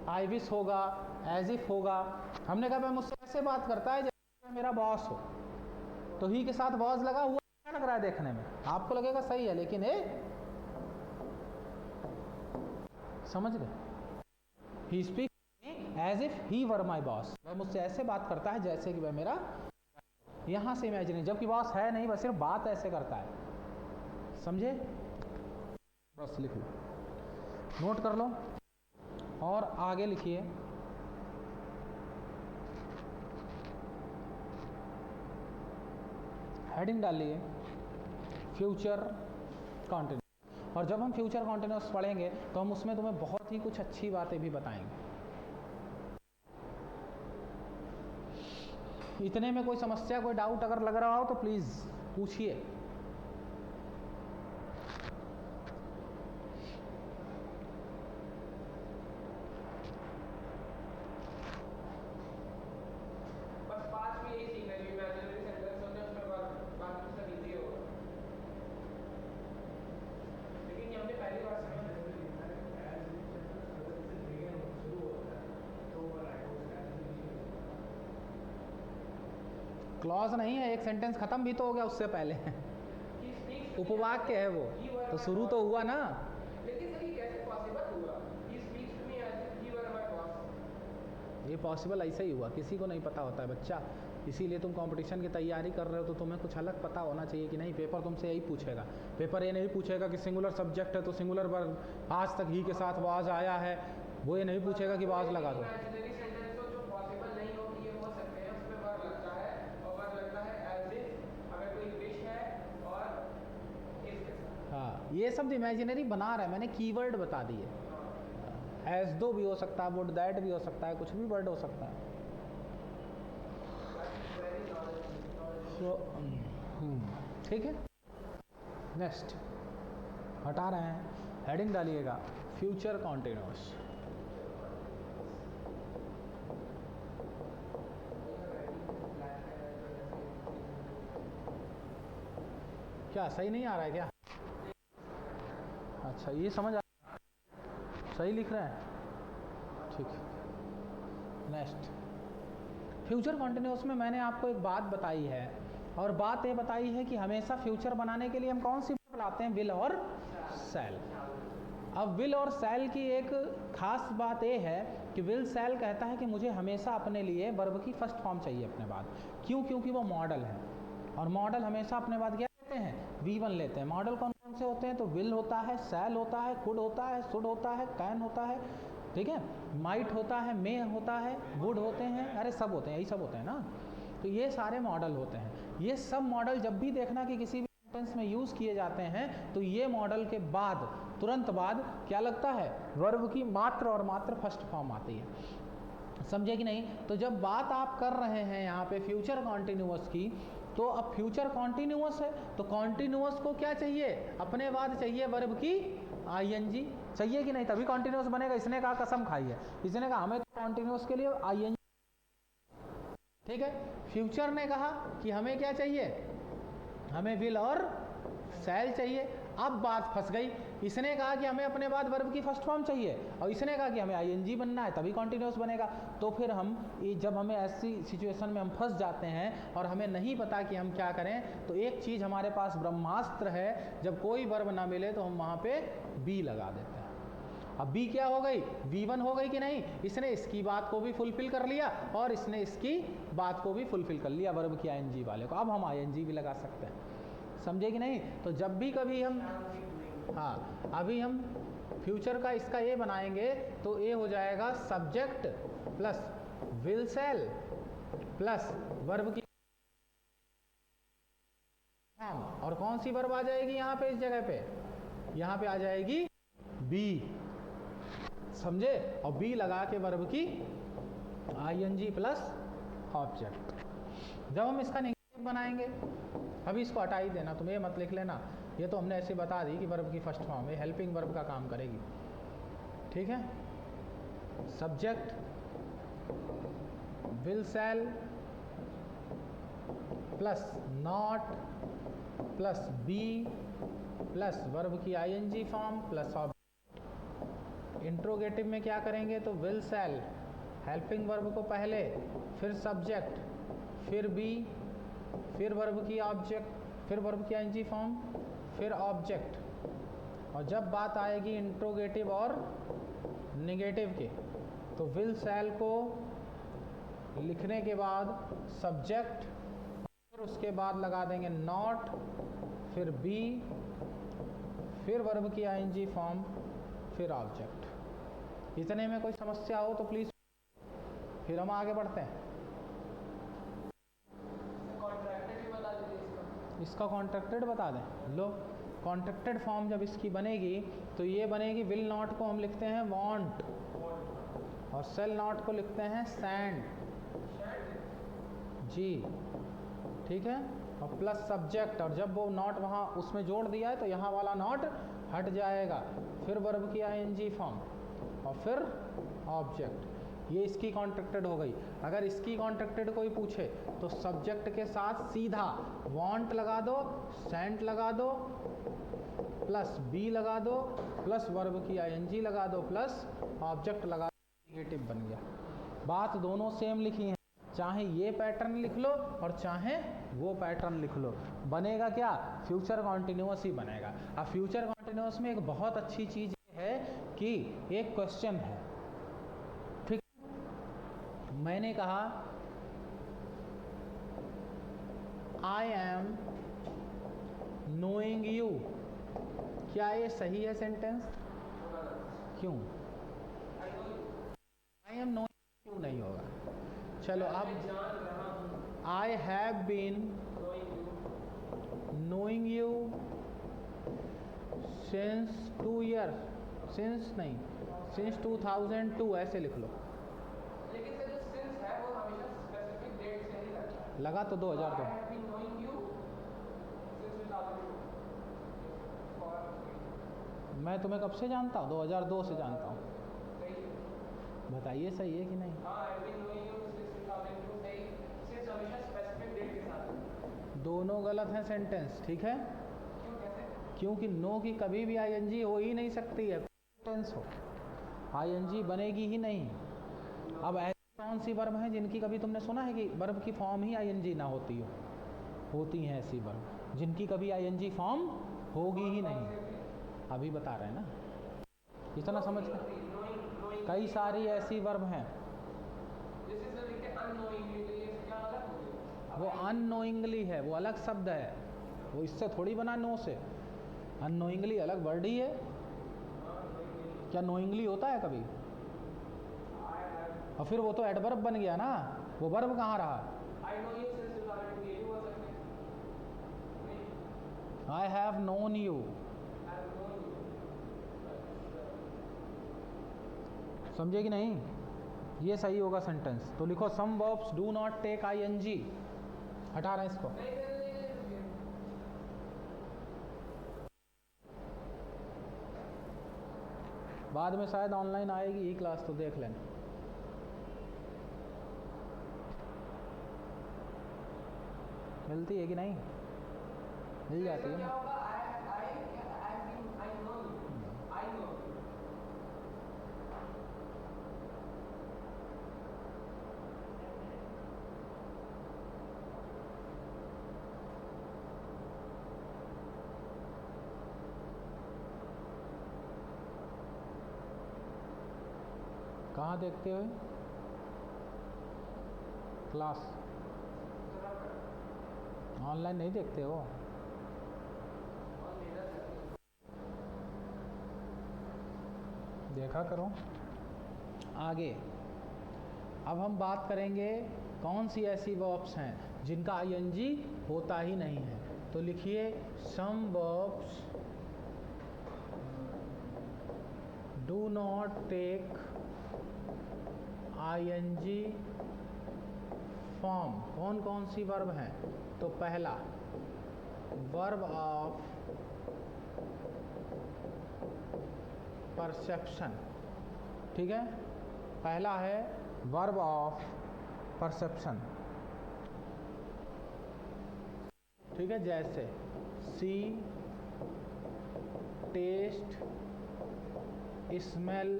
आई विश होगा, एज इफ होगा। हमने कहा भाई मुझसे ऐसे बात करता है जैसे मेरा बॉस हो, तो ही के साथ वॉज लगा हुआ, क्या लग रहा है देखने में, आपको लगेगा सही है, लेकिन समझ गए, he speak as if he were my boss, वह मुझसे ऐसे बात करता है जैसे कि वह मेरा, यहां से इमेजिन, जबकि बॉस है नहीं, वह सिर्फ बात ऐसे करता है, समझे। बस लिख लो, नोट कर लो और आगे लिखिए। हेडिंग डालिए फ्यूचर कॉन्टिन्यूस, और जब हम फ्यूचर कॉन्टिन्यूस पढ़ेंगे तो हम उसमें तुम्हें बहुत ही कुछ अच्छी बातें भी बताएंगे। इतने में कोई समस्या, कोई डाउट अगर लग रहा हो तो प्लीज पूछिए। क्लॉज नहीं है, एक सेंटेंस खत्म भी तो हो गया उससे पहले उपवाक्य है वो, तो शुरू तो हुआ ना। लेकिन सर ये कैसे पॉसिबल हुआ? He speaks to me as if he were my boss. ये पॉसिबल ऐसे ही हुआ, किसी को नहीं पता होता है बच्चा, इसीलिए तुम कंपटीशन की तैयारी कर रहे हो तो तुम्हें कुछ अलग पता होना चाहिए कि नहीं। पेपर तुमसे यही पूछेगा, पेपर ये नहीं पूछेगा कि सिंगुलर सब्जेक्ट है तो सिंगुलर वर्ब, आज तक ही के साथ वाज आया है, वो ये नहीं पूछेगा कि वाज लगा दो। हाँ, ये सब इमेजिनरी बना रहा है, मैंने कीवर्ड बता दिए, एज दो भी हो सकता है, वुड दैट भी हो सकता है, कुछ भी वर्ड हो सकता है। ठीक है, नेक्स्ट हटा रहे हैं, हेडिंग डालिएगा फ्यूचर कॉन्टिन्यूअस। क्या सही नहीं आ रहा है क्या? अच्छा, ये समझ आ सही लिख रहे हैं, ठीक है। नेक्स्ट फ्यूचर कॉन्टिन्यूअस में मैंने आपको एक बात बताई है, और बात ये बताई है कि हमेशा फ्यूचर बनाने के लिए हम कौन सी वर्ब लाते हैं, विल और शैल। अब विल और शैल की एक खास बात ये है कि विल शैल कहता है कि मुझे हमेशा अपने लिए वर्ब की फर्स्ट फॉर्म चाहिए अपने बाद। क्यों? क्योंकि वो मॉडल है, और मॉडल हमेशा अपने बाद क्या लेते हैं, V1 लेते हैं। मॉडल कौन कौन से होते हैं, तो विल होता है, शैल होता है, कुड होता है, शुड होता है, कैन होता है, ठीक है, माइट होता है, मे होता है, वुड होते हैं, अरे सब होते हैं, यही सब होते हैं ना। तो ये सारे मॉडल होते हैं। ये सब मॉडल जब भी देखना कि किसी भी सेंटेंस में यूज़ किए जाते हैं तो ये मॉडल के बाद तुरंत बाद क्या लगता है, वर्ब की मात्र और मात्र फर्स्ट फॉर्म आती है, समझे कि नहीं। तो जब बात आप कर रहे हैं यहाँ पे फ्यूचर कॉन्टिन्यूअस की, तो अब फ्यूचर कॉन्टिन्यूअस है तो कॉन्टिन्यूअस को क्या चाहिए, अपने बाद चाहिए वर्ब की ING, चाहिए कि नहीं, तभी कॉन्टिन्यूअस बनेगा। इसने कहा कसम खाई है, इसने कहा हमें तो कॉन्टिन्यूअस के लिए ING, ठीक है। फ्यूचर ने कहा कि हमें क्या चाहिए, हमें विल और शैल चाहिए। अब बात फंस गई, इसने कहा कि हमें अपने बाद वर्ब की फर्स्ट फॉर्म चाहिए और इसने कहा कि हमें आईएनजी बनना है तभी कॉन्टिन्यूअस बनेगा। तो फिर हम जब हमें ऐसी सिचुएशन में हम फंस जाते हैं और हमें नहीं पता कि हम क्या करें, तो एक चीज़ हमारे पास ब्रह्मास्त्र है, जब कोई वर्ब ना मिले तो हम वहाँ पे बी लगा देते हैं। अब बी क्या हो गई, V1 हो गई कि नहीं, इसने इसकी बात को भी फुलफिल कर लिया और इसने इसकी बात को भी फुलफिल कर लिया वर्ब की आईएनजी वाले को। अब हम आईएनजी भी लगा सकते हैं, समझे कि नहीं। तो जब भी कभी हम, हाँ अभी हम फ्यूचर का इसका ए बनाएंगे तो ए हो जाएगा subject plus will shall plus verb की फॉर्म, और कौन सी वर्ब आ जाएगी यहाँ पे, इस जगह पे यहाँ पे आ जाएगी बी, समझे। और बी लगा के वर्ब की आईएनजी प्लस ऑब्जेक्ट। जब हम इसका नेगेटिव बनाएंगे, अभी इसको हटा ही देना, तुम ये मत लिख लेना, ये तो हमने ऐसे बता दी कि वर्ब की फर्स्ट फॉर्म है, हेल्पिंग वर्ब का काम करेगी, ठीक है। Subject will shall plus not plus be plus verb की ING form plus object. Interrogative में क्या करेंगे, तो विल सेल हेल्पिंग वर्ब को पहले, फिर सब्जेक्ट, फिर बी, फिर वर्ब की ऑब्जेक्ट, फिर वर्ब की आईएनजी फॉर्म, फिर ऑब्जेक्ट। और जब बात आएगी इंट्रोगेटिव और नेगेटिव के, तो विल सेल को लिखने के बाद सब्जेक्ट, फिर उसके बाद लगा देंगे नॉट, फिर बी, फिर वर्ब की आईएनजी फॉर्म, फिर ऑब्जेक्ट। इतने में कोई समस्या हो तो प्लीज, फिर हम आगे बढ़ते हैं। इसका कॉन्ट्रैक्टेड बता दें, लो कॉन्ट्रैक्टेड फॉर्म जब इसकी बनेगी तो ये बनेगी, विल नॉट को हम लिखते हैं वांट और सेल नॉट को लिखते हैं सैंड, जी ठीक है, और प्लस सब्जेक्ट, और जब वो नॉट वहाँ उसमें जोड़ दिया है तो यहाँ वाला नॉट हट जाएगा, फिर वर्ब की आईएनजी फॉर्म और फिर ऑब्जेक्ट। ये इसकी कॉन्ट्रैक्टेड हो गई। अगर इसकी कॉन्ट्रैक्टेड कोई पूछे तो सब्जेक्ट के साथ सीधा वांट लगा दो, सेंट लगा दो, प्लस बी लगा दो, प्लस वर्ब की आईएनजी लगा दो, प्लस ऑब्जेक्ट लगा दो, नेगेटिव बन गया। बात दोनों सेम लिखी है, चाहे ये पैटर्न लिख लो और चाहे वो पैटर्न लिख लो, बनेगा क्या, फ्यूचर कॉन्टिन्यूअस ही बनेगा। अब फ्यूचर कॉन्टिन्यूअस में एक बहुत अच्छी चीज़ है कि एक क्वेश्चन है, ठीक, मैंने कहा आई एम नोइंग यू, क्या ये सही है सेंटेंस, क्यों, आई एम नोइंग क्यों नहीं होगा। चलो अब I have been knowing you since 2 year, since नहीं, सिंस 2002 ऐसे लिख लो। लेकिन सर जो सिंस है वो हमेशा स्पेसिफिक डेट से ही लगता है। लगा तो 2002। I have been knowing you since 2002. मैं तुम्हें कब से जानता हूँ, 2002 से जानता हूँ, सही है। बताइए सही है कि नहीं। हाँ, I have been knowing you since 2002 सही, since हमेशा स्पेसिफिक डेट के साथ है। दोनों गलत हैं सेंटेंस, ठीक है, क्यों, कैसे? क्योंकि नो की कभी भी आईएनजी हो ही नहीं सकती है, टेंस हो आईएनजी बनेगी ही नहीं। अब ऐसी कौन सी वर्ब हैं जिनकी कभी तुमने सुना है कि वर्ब की फॉर्म ही आईएनजी ना होती हो, होती हैं ऐसी वर्ब जिनकी कभी आईएनजी फॉर्म होगी ही नहीं, अभी बता रहे हैं ना, इतना समझ कर। कई सारी ऐसी वर्ब हैं, जैसे सर लिखते हैं unknowingly, तो ये क्या अलग हो गया? वो अननोइंगली है, वो अलग शब्द है, वो इससे थोड़ी बना नो से, अननोइंगली अलग वर्ड ही है। क्या नोइंगली होता है कभी, और फिर वो तो एडवर्ब बन गया ना, वो वर्ब कहाँ रहा। I know you since 2002 ये भी बोल सकते हैं। I have known you, I have known you. समझे कि नहीं, ये सही होगा सेंटेंस। तो लिखो some verbs do not take ING, हटा रहे हैं इसको। नहीं, बाद में शायद ऑनलाइन आएगी ये क्लास, तो देख लेना। मिलती है कि नहीं, मिल जाती है क्या ना। होगा? I कहाँ देखते हो? क्लास ऑनलाइन नहीं देखते हो? देखा करो। आगे अब हम बात करेंगे कौन सी ऐसी वर्ब्स हैं जिनका आईएनजी होता ही नहीं है। तो लिखिए some verbs do not take ING form. कौन कौन सी वर्ब हैं? तो पहला वर्ब ऑफ परसेप्शन, ठीक है, पहला है वर्ब ऑफ परसेप्शन, ठीक है, जैसे see, taste, smell,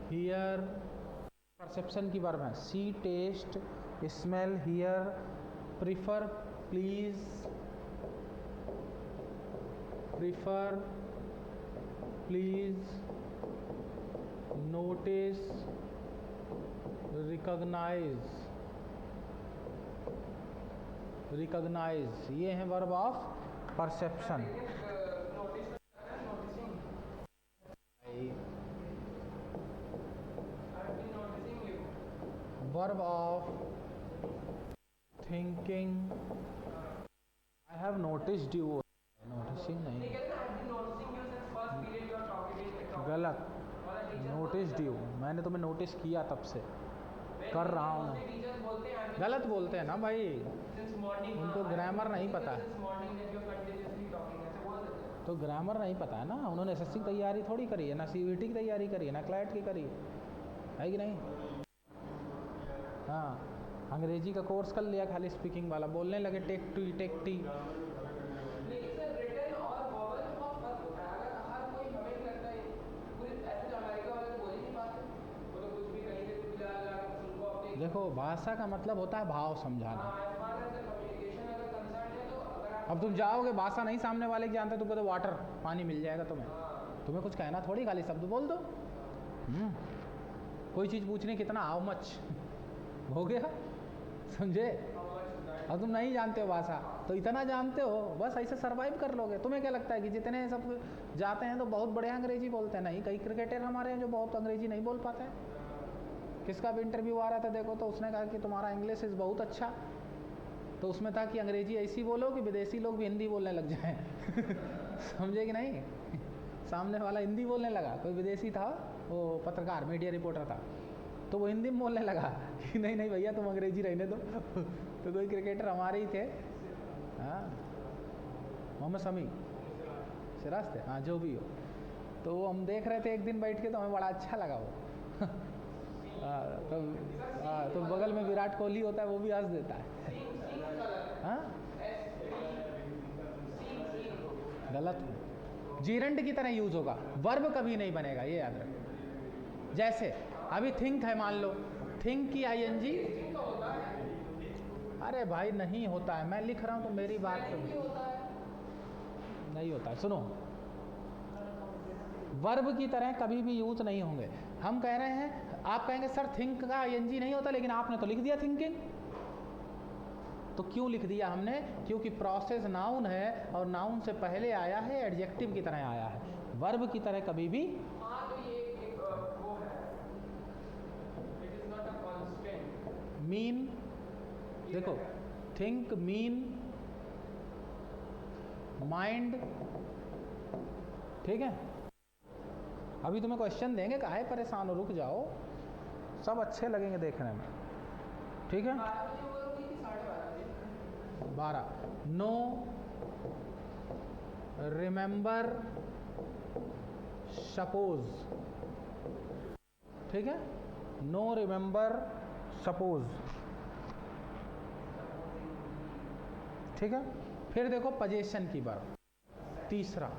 hear, perception की वर्ब है। See, taste, smell, hear, prefer, please, prefer, please, notice, recognise, recognise, ये हैं verb of perception. Verb of thinking, I have noticed you, noticing नहीं, गलत, noticed you, मैंने तुम्हें नोटिस किया तब से कर रहा हूँ। गलत बोलते हैं ना भाई, उनको ग्रामर नहीं पता है। तो ग्रामर नहीं पता है ना, उन्होंने एसएससी की तैयारी थोड़ी करी है, ना सीयूईटी की तैयारी करी है, ना क्लैट की करी है कि नहीं? हाँ, अंग्रेजी का कोर्स कर लिया खाली स्पीकिंग वाला, बोलने लगे टेक टी टेक टी। देखो भाषा का मतलब होता है भाव समझाना। अब तुम जाओगे, भाषा नहीं सामने वाले की जानते, तुमको तो वाटर पानी मिल जाएगा, तुम्हें कुछ कहना थोड़ी, खाली शब्द बोल दो। कोई चीज़ पूछने कितना, हाउ मच हो गया, समझे? अब तुम नहीं जानते हो भाषा, तो इतना जानते हो, बस ऐसे सरवाइव कर लोगे। तुम्हें क्या लगता है कि जितने सब जाते हैं तो बहुत बढ़िया अंग्रेजी बोलते हैं? नहीं, कई क्रिकेटर हमारे हैं जो बहुत अंग्रेजी नहीं बोल पाते हैं। किसका भी इंटरव्यू आ रहा था देखो, तो उसने कहा कि तुम्हारा इंग्लिश इज़ बहुत अच्छा, तो उसमें था कि अंग्रेजी ऐसी बोलो कि विदेशी लोग भी हिंदी बोलने लग जाएं। समझे कि नहीं? सामने वाला हिंदी बोलने लगा, कोई विदेशी था, वो पत्रकार मीडिया रिपोर्टर था, तो वो हिंदी में बोलने लगा कि नहीं नहीं भैया तुम अंग्रेजी रहने दो। तो कोई क्रिकेटर हमारे ही थे, हाँ, मोहम्मद शमी, सिराज थे, हाँ जो भी हो, तो वो हम देख रहे थे एक दिन बैठ के, तो हमें बड़ा अच्छा लगा वो। तो बगल में विराट कोहली होता है, वो भी हंस देता है। हाँ, गलत है, जीरंड की तरह यूज होगा, वर्ब कभी नहीं बनेगा, ये याद रखो। जैसे अभी थिंक है, मान लो थिंक की आईएनजी, अरे भाई नहीं होता है, मैं लिख रहा हूँ तो मेरी बात नहीं होता है। सुनो, वर्ब की तरह कभी भी यूज नहीं होंगे। हम कह रहे हैं, आप कहेंगे सर थिंक का आईएनजी नहीं होता, लेकिन आपने तो लिख दिया थिंकिंग। तो क्यों लिख दिया हमने? क्योंकि प्रोसेस नाउन है और नाउन से पहले आया है, एडजेक्टिव की तरह आया है, वर्ब की तरह कभी भी। मीन, देखो थिंक, मीन, माइंड, ठीक है। अभी तुम्हें क्वेश्चन देंगे, काहे परेशान हो, रुक जाओ, सब अच्छे लगेंगे देखने में, ठीक है। 12, नो, रिमेंबर, सपोज, ठीक है, नो, रिमेंबर, सपोज, ठीक है। फिर देखो पोजीशन की वर्ब, तीसरा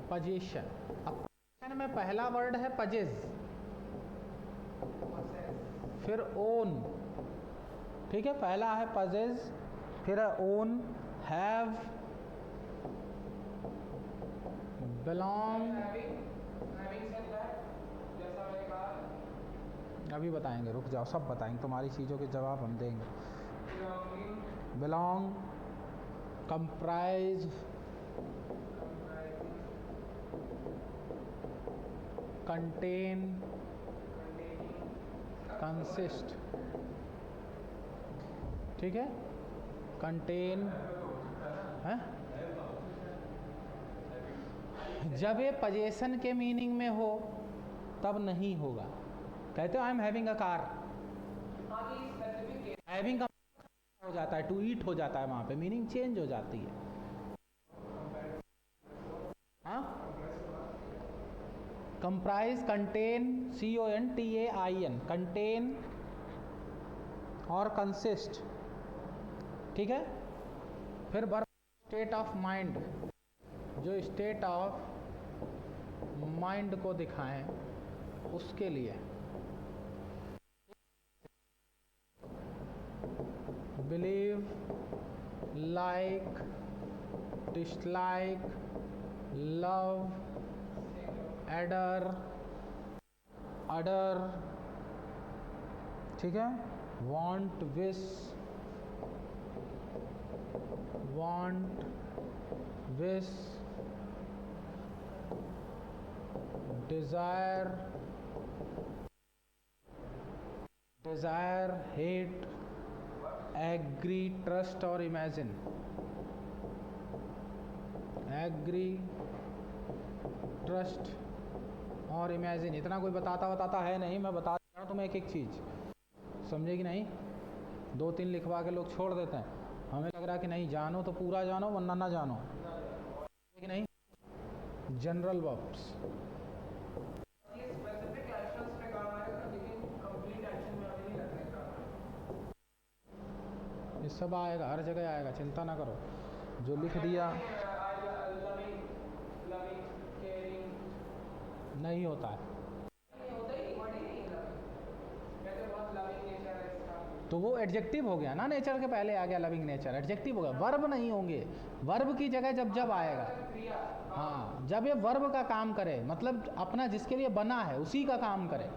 पोजीशन। अब पोजीशन में पहला वर्ड है पजेज, फिर ओन, ठीक है, पहला है पजेज, फिर है own, have, belong, having said that, जैसा मैंने कहा, अभी बताएंगे, रुक जाओ, सब बताएंगे, तुम्हारी चीज़ों के जवाब हम देंगे। belonging, belong, comprise, contain, consist, ठीक है, कंटेन है। जब ये पोजीशन के मीनिंग में हो तब नहीं होगा। कहते हो I am having a car, आगे स्पेसिफिक हैविंग का हो जाता है, टू ईट हो जाता है, वहां पे मीनिंग चेंज हो जाती है। हाँ, कंप्राइज, कंटेन, CONTAIN, कंटेन और कंसिस्ट, ठीक है। फिर वर्ब स्टेट ऑफ माइंड, जो स्टेट ऑफ माइंड को दिखाएं उसके लिए believe, like, dislike, love, adore, adore, ठीक है, want, wish, want, wish, desire, desire, hate, agree, trust और इमेजिन। एग्री, ट्रस्ट और इमेजिन। इतना कोई बताता है नहीं, मैं बता रहा हूँ तुम्हें एक एक चीज़, समझे कि नहीं। 2-3 लिखवा के लोग छोड़ देते हैं, हमें लग रहा है कि नहीं, जानो तो पूरा जानो वरना ना जानो, कि नहीं। जनरल वर्ब्स, ये स्पेसिफिक एक्शंस पे काम आएगा, लेकिन कंप्लीट एक्शन में अभी नहीं लगेगा। ये सब आएगा, हर जगह आएगा, चिंता ना करो। जो लिख दिया लविंग, लविंग, केयरिंग नहीं होता है होता ही वर्ड ही नहीं है लविंग। कहते बहुत लविंग नेचर है इसका, तो वो एडजेक्टिव हो गया ना, नेचर के पहले आ गया लविंग नेचर, एडजेक्टिव हो गया, वर्ब नहीं होंगे। वर्ब की जगह जब आएगा, क्रिया। हाँ, जब ये वर्ब का काम करे, मतलब अपना जिसके लिए बना है उसी का काम करे,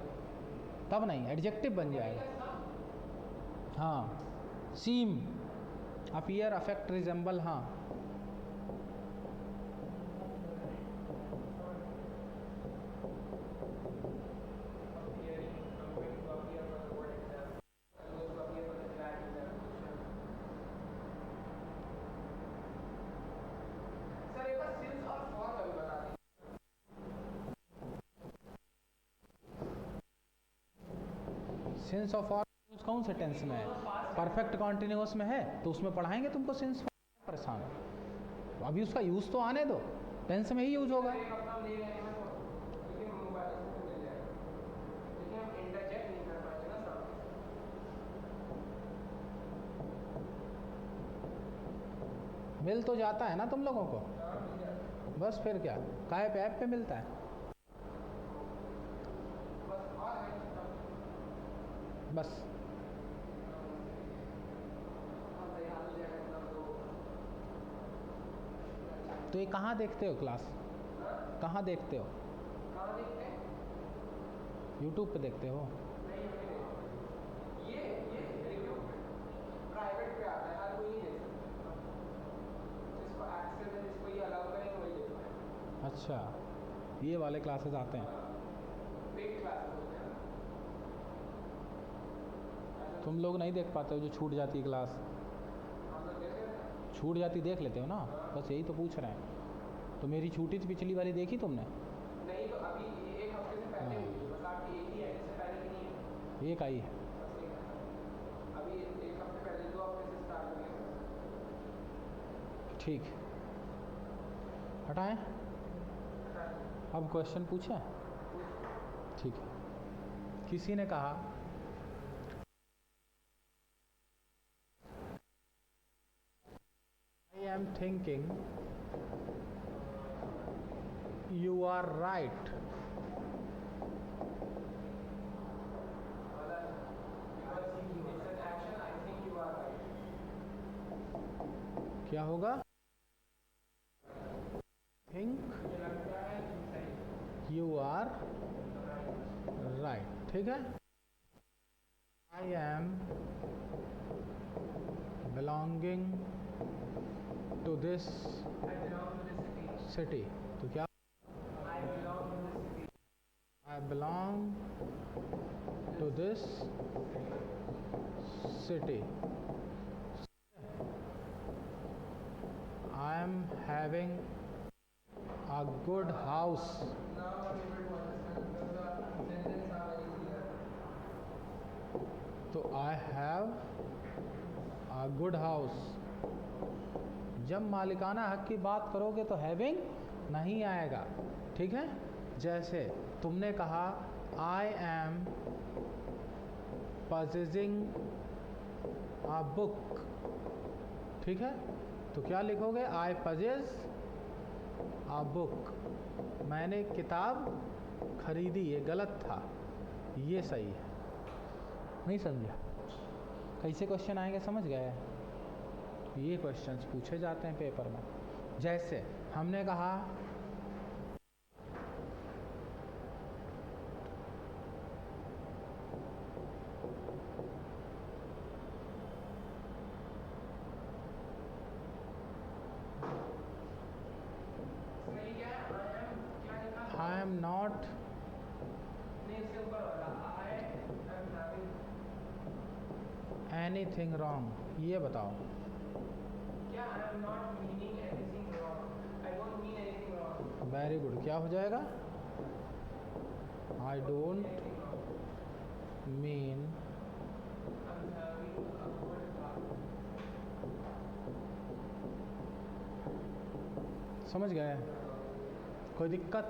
तब नहीं, एडजेक्टिव बन जाएगा। हाँ, सीम, अपीयर, अफेक्ट, रिजेंबल, हाँ, सर एक बार सिंस और फॉर कभी बता दें। सिंस ऑफ और कौन से टेंस में है? परफेक्ट कॉन्टिन्यूअस में है तो उसमें पढ़ाएंगे तुमको सिंस। परेशान हो, अभी उसका यूज़ तो आने दो, टेंस में ही यूज होगा। एक अपना ले लेने में तो लेकिन मोबाइल से मिल जाएगा, लेकिन हम इंटरजेक्ट नहीं कर पाएंगे ना सामने। मिल तो जाता है ना तुम लोगों को, बस फिर क्या, काय पे ऐप पे मिलता है, बस। तो ये कहाँ देखते हो क्लास, कहाँ देखते हो? कहाँ देखते हैं? यूट्यूब पे देखते हो? ये प्राइवेट पे आता है, हर कोई नहीं देख सकता, जिसको एक्सेस है, जिसको ये अलाउ करेंगे वही देख पाएगा। अच्छा, ये वाले क्लासेस आते हैं। पेड क्लासेस होते हैं। तुम लोग नहीं देख पाते हो, जो छूट जाती है क्लास, हम लोग देख लेते हैं। छूट जाती देख लेते हो ना, बस यही तो पूछ रहे हैं। तो मेरी छूटी थी पिछली वाली, देखी तुमने? नहीं तो अभी एक हफ्ते से पहले हाँ। हुई, बस आपकी एक ही है, इससे पहले की नहीं है। एक आई है, बस एक है। अभी एक हफ्ते पहले 2 हफ्ते से स्टार्ट हुई है। ठीक, हटाएं। अब क्वेश्चन पूछें? ठीक है। किसी ने कहा I am thinking you are right. क्या होगा? थिंक कार राइट, ठीक है। I am belonging to this city, तो क्या I belong to this city. I am having a good house. Now I'm able to understand because the sentence are very clear. तो I have a good house. जब मालिकाना हक की बात करोगे तो हैविंग नहीं आएगा, ठीक है। जैसे तुमने कहा I M possessing a book, ठीक है, तो क्या लिखोगे? I possess a book. मैंने किताब खरीदी, ये गलत था, ये सही है। नहीं समझा? कैसे क्वेश्चन आएंगे समझ गए? ये क्वेश्चंस पूछे जाते हैं पेपर में। जैसे हमने कहा सही क्या है? क्या लिखा? आई एम नॉट, नहीं, इससे ऊपर वाला I am having anything wrong, ये बताओ। क्या I am not meaning anything wrong. I don't mean anything wrong. Very good, क्या हो जाएगा? I don't Anything wrong. Mean I'm having a good heart. समझ गए? कोई दिक्कत?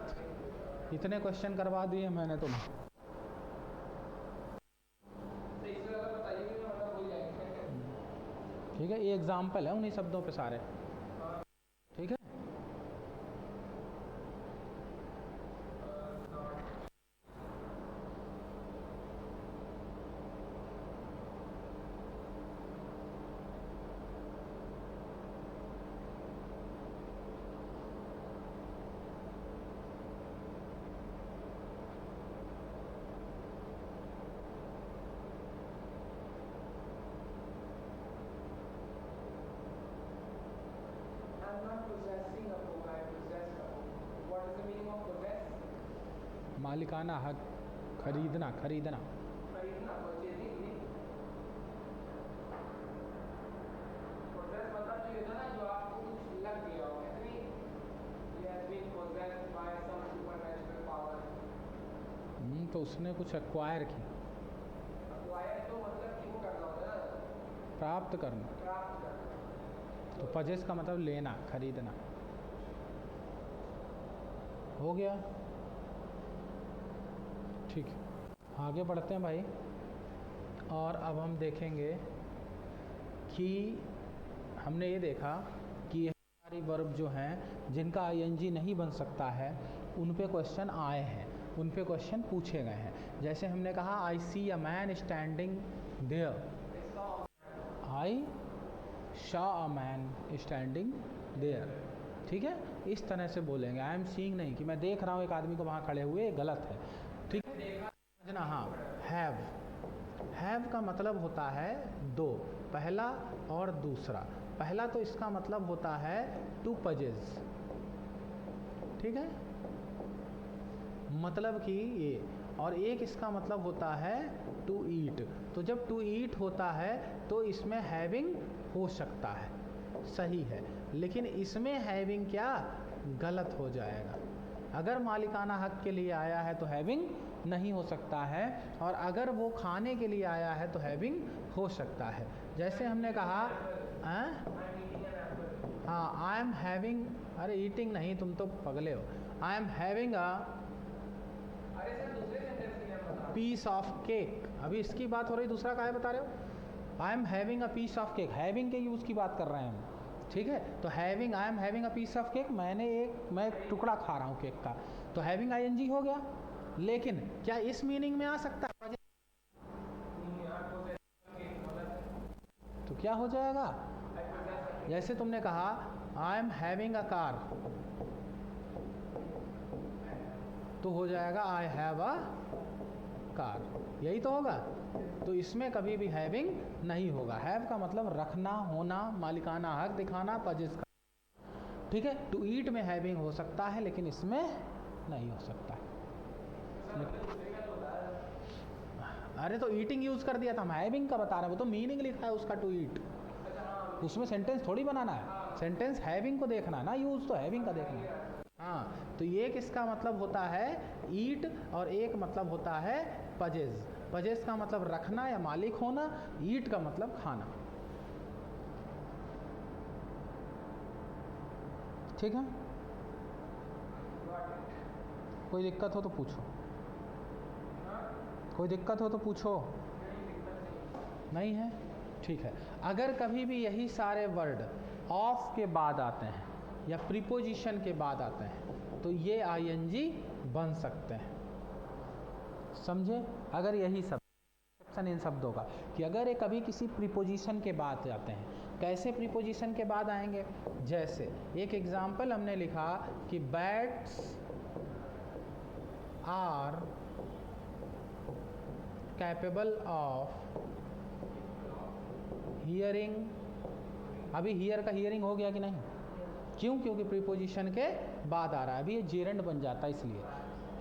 इतने क्वेश्चन करवा दिए मैंने तुम्हें। तो इससे ज़्यादा बताइए भी ना, मतलब भूल जाएंगे। ठीक है, ये एग्जाम्पल है उन्हीं शब्दों पे सारे, ठीक है। I'm not possessing a book. I possess a book. What is the meaning of possess? मालिकाना हक, खरीदना, खरीदना। खरीदना, purchasing नहीं। Possess मतलब जो होता है ना, जो आपको कुछ लग गया हो, ऐसे नहीं? He has been possessed by some supernatural power. तो उसने कुछ एक्वायर की, Acquire तो मतलब कि वो करना होता है ना, प्राप्त करना। प्राप्त करना। तो पजेस का मतलब लेना, खरीदना। हो गया, ठीक है। आगे बढ़ते हैं भाई, और अब हम देखेंगे कि हमने ये देखा कि ये सारी वर्ब जो हैं जिनका आईएनजी नहीं बन सकता है उन पे क्वेश्चन आए हैं, उन पे क्वेश्चन पूछे गए हैं। जैसे हमने कहा I see a man standing there, I saw a man standing there, ठीक है। इस तरह से बोलेंगे, आई एम सीइंग नहीं कि मैं देख रहा हूँ एक आदमी को वहाँ खड़े हुए, गलत है, ठीक है। समझना, हाँ। हैव का मतलब होता है दो, पहला और दूसरा। पहला तो इसका मतलब होता है टू पजेस, ठीक है, मतलब कि ये, और एक इसका मतलब होता है टू ईट। तो जब टू ईट होता है तो इसमें हैविंग हो सकता है, सही है, लेकिन इसमें हैविंग क्या गलत हो जाएगा। अगर मालिकाना हक के लिए आया है तो हैविंग नहीं हो सकता है, और अगर वो खाने के लिए आया है तो हैविंग हो सकता है। जैसे हमने कहा हाँ, आई एम हैविंग, अरे ईटिंग नहीं, तुम तो पगले हो। आई एम हैविंग अ अरे सर, दूसरे सेंटेंस के लिए हम बता रहे पीस ऑफ केक, अभी इसकी बात हो रही, दूसरा काहे बता रहे हो? I am having a piece of cake, having के यूज़ की बात कर रहे हैं हम, ठीक है। तो having, I am having a piece of cake, मैं एक टुकड़ा खा रहा हूँ केक का, तो हैविंग आईएनजी हो गया। लेकिन क्या इस मीनिंग में आ सकता है? तो क्या हो जाएगा? जैसे तुमने कहा I am having a car, तो हो जाएगा आई हैव अ कार, यही तो होगा। तो इसमें कभी भी हैविंग नहीं होगा। हैव का मतलब रखना, होना, मालिकाना हक दिखाना, पजेस का, ठीक है। टू ईट में हैविंग हो सकता है लेकिन इसमें नहीं हो सकता है। अरे तो ईटिंग यूज कर दिया था, हम हैविंग का बता रहे हैं, वो तो मीनिंग लिखा है उसका टू ईट, उसमें सेंटेंस थोड़ी बनाना है, सेंटेंस हैविंग को देखना है ना, यूज तो हैविंग का देखना है। हाँ, तो एक इसका मतलब होता है ईट और एक मतलब होता है पजेज। पजेज का मतलब रखना या मालिक होना, ईट का मतलब खाना, ठीक है। कोई दिक्कत हो तो पूछो, कोई दिक्कत हो तो पूछो। नहीं है, ठीक है। अगर कभी भी यही सारे वर्ड ऑफ के बाद आते हैं या प्रीपोजिशन के बाद आते हैं तो ये आईएनजी बन सकते हैं, समझे। अगर यही सब एक्सेप्शन इन शब्दों का कि अगर ये कभी किसी प्रीपोजिशन के बाद जाते हैं, कैसे प्रीपोजिशन के बाद आएंगे, जैसे एक एग्जाम्पल हमने लिखा कि bats are capable of hearing. अभी हियर का हियरिंग हो गया कि नहीं, क्यों, क्योंकि प्रीपोजिशन के बाद आ रहा है, अभी ये जेरेंड बन जाता है, इसलिए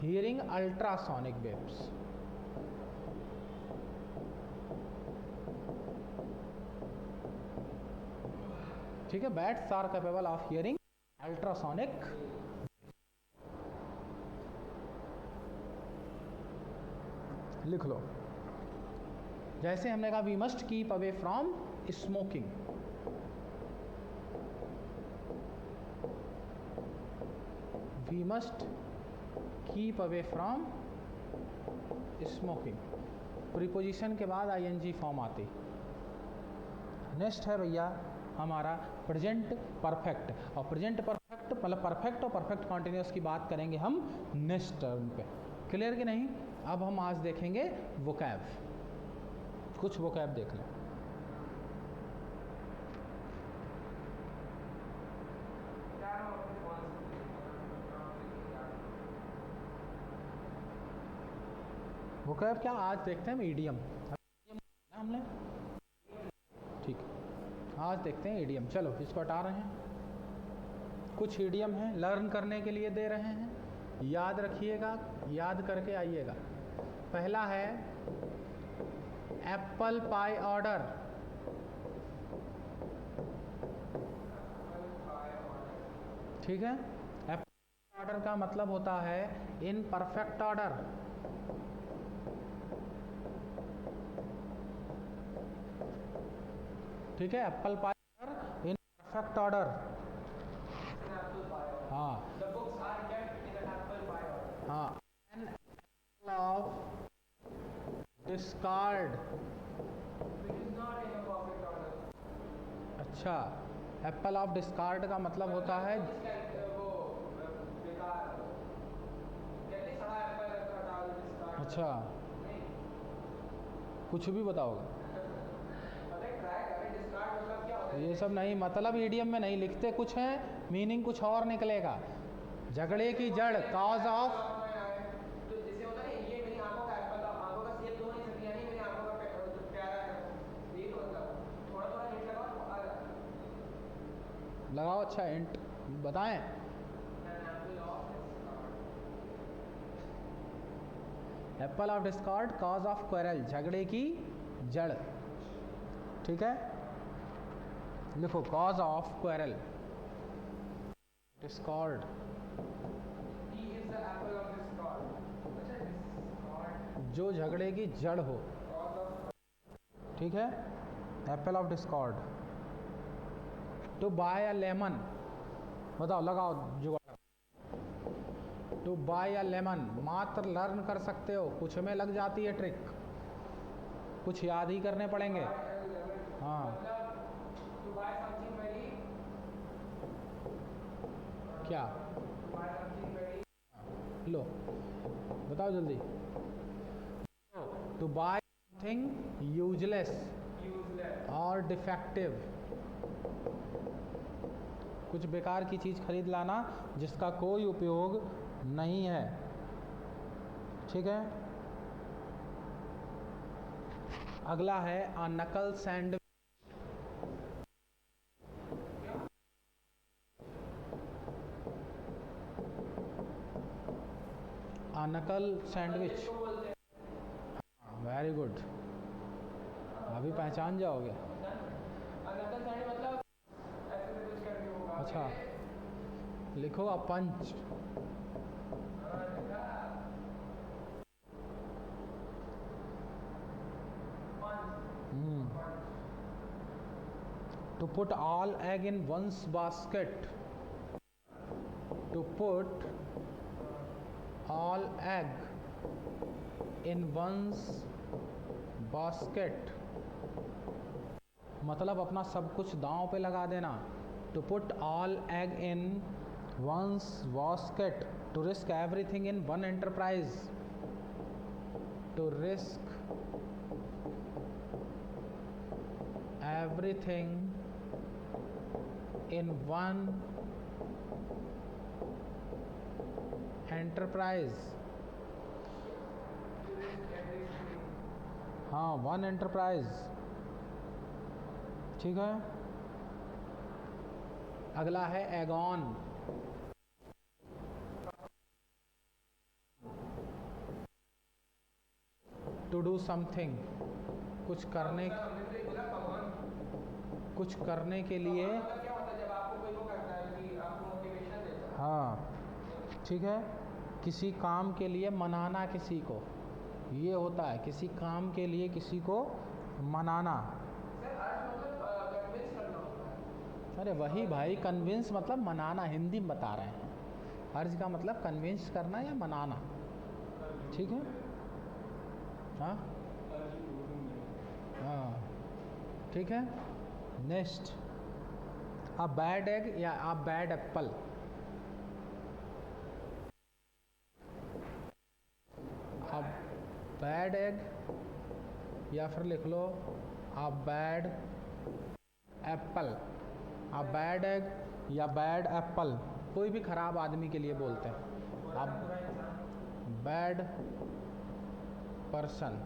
हियरिंग अल्ट्रासोनिक वेव्स, ठीक है। Bats are capable of hearing ultrasonic. लिख लो, जैसे हमने कहा we must keep away from smoking, we must keep away from smoking, preposition के बाद आईएनजी फॉर्म आती। नेक्स्ट है भैया हमारा प्रेजेंट परफेक्ट, और प्रेजेंट परफेक्ट मतलब परफेक्ट और परफेक्ट कॉन्टिन्यूस की बात करेंगे हम नेक्स्ट टर्म पे, क्लियर कि नहीं। अब हम आज देखेंगे वोकैब, कुछ वोकैब देख लें। वोकैब क्या आज देखते हैं, ईडियम हमने, ठीक है, आज देखते हैं ईडियम। चलो इसको हटा रहे हैं, कुछ ईडियम हैं लर्न करने के लिए दे रहे हैं, याद रखिएगा, याद करके आइएगा। पहला है एप्पल पाई ऑर्डर, ठीक है। एप्पल ऑर्डर का मतलब होता है इन परफेक्ट ऑर्डर, ठीक है। Apple pie order in perfect order, हाँ हाँ। एन एप्पल ऑफ डिस्कार्ड, अच्छा, एप्पल ऑफ डिस्कार्ड का मतलब होता है, अच्छा, कुछ भी बताओगे, ये सब नहीं, मतलब ईडियम में नहीं लिखते, कुछ है मीनिंग कुछ और निकलेगा। झगड़े की जड़, कॉज ऑफ, लगाओ, अच्छा हिंट बताएं। Apple of Discord, cause of quarrel, झगड़े की जड़, ठीक है। लिखो कॉज ऑफ क्वेरल, डिस्कॉर्ड, जो झगड़े की जड़ हो, ठीक है। Apple of discord. To buy a lemon, बताओ, लगाओ जुगाड़। टू बाय अ लेमन, मात्र लर्न कर सकते हो, कुछ में लग जाती है ट्रिक, कुछ याद ही करने पड़ेंगे। हाँ, क्या, लो बताओ जल्दी। टू बाय समथिंग यूजलेस और डिफेक्टिव, कुछ बेकार की चीज़ खरीद लाना जिसका कोई उपयोग नहीं है, ठीक है। अगला है अ नकल सैंडविच। अ नकल सैंडविच, वेरी गुड, अभी पहचान जाओगे। नकल साइड मतलब ऐसे से कुछ करके होगा। अच्छा, लिखो अ पंच। To put all egg in one's basket. To put all egg in one's basket, मतलब अपना सब कुछ दांव पे लगा देना। To put all egg in one's basket, to risk everything in one enterprise. To risk everything in one enterprise. हाँ, one enterprise, ठीक है। अगला है एगॉन। टू डू समथिंग, कुछ करने के लिए। क्या होता है जब आपको कोई वो करता है कि आपको मोटिवेशन देता है। हाँ, ठीक है, किसी काम के लिए मनाना किसी को, ये होता है किसी काम के लिए किसी को मनाना। सर अर्थ मतलब कन्विंस करना होता है। अरे वही भाई, कन्विंस मतलब मनाना, हिंदी में बता रहे हैं। अर्ज का मतलब कन्विंस करना या मनाना, ठीक है। हाँ हाँ, ठीक है। नेक्स्ट, अ बैड एग या a bad apple. A bad egg, या फिर लिख लो a bad apple. A bad egg या बैड एप्पल, कोई भी खराब आदमी के लिए बोलते हैं। अब बैड पर्सन,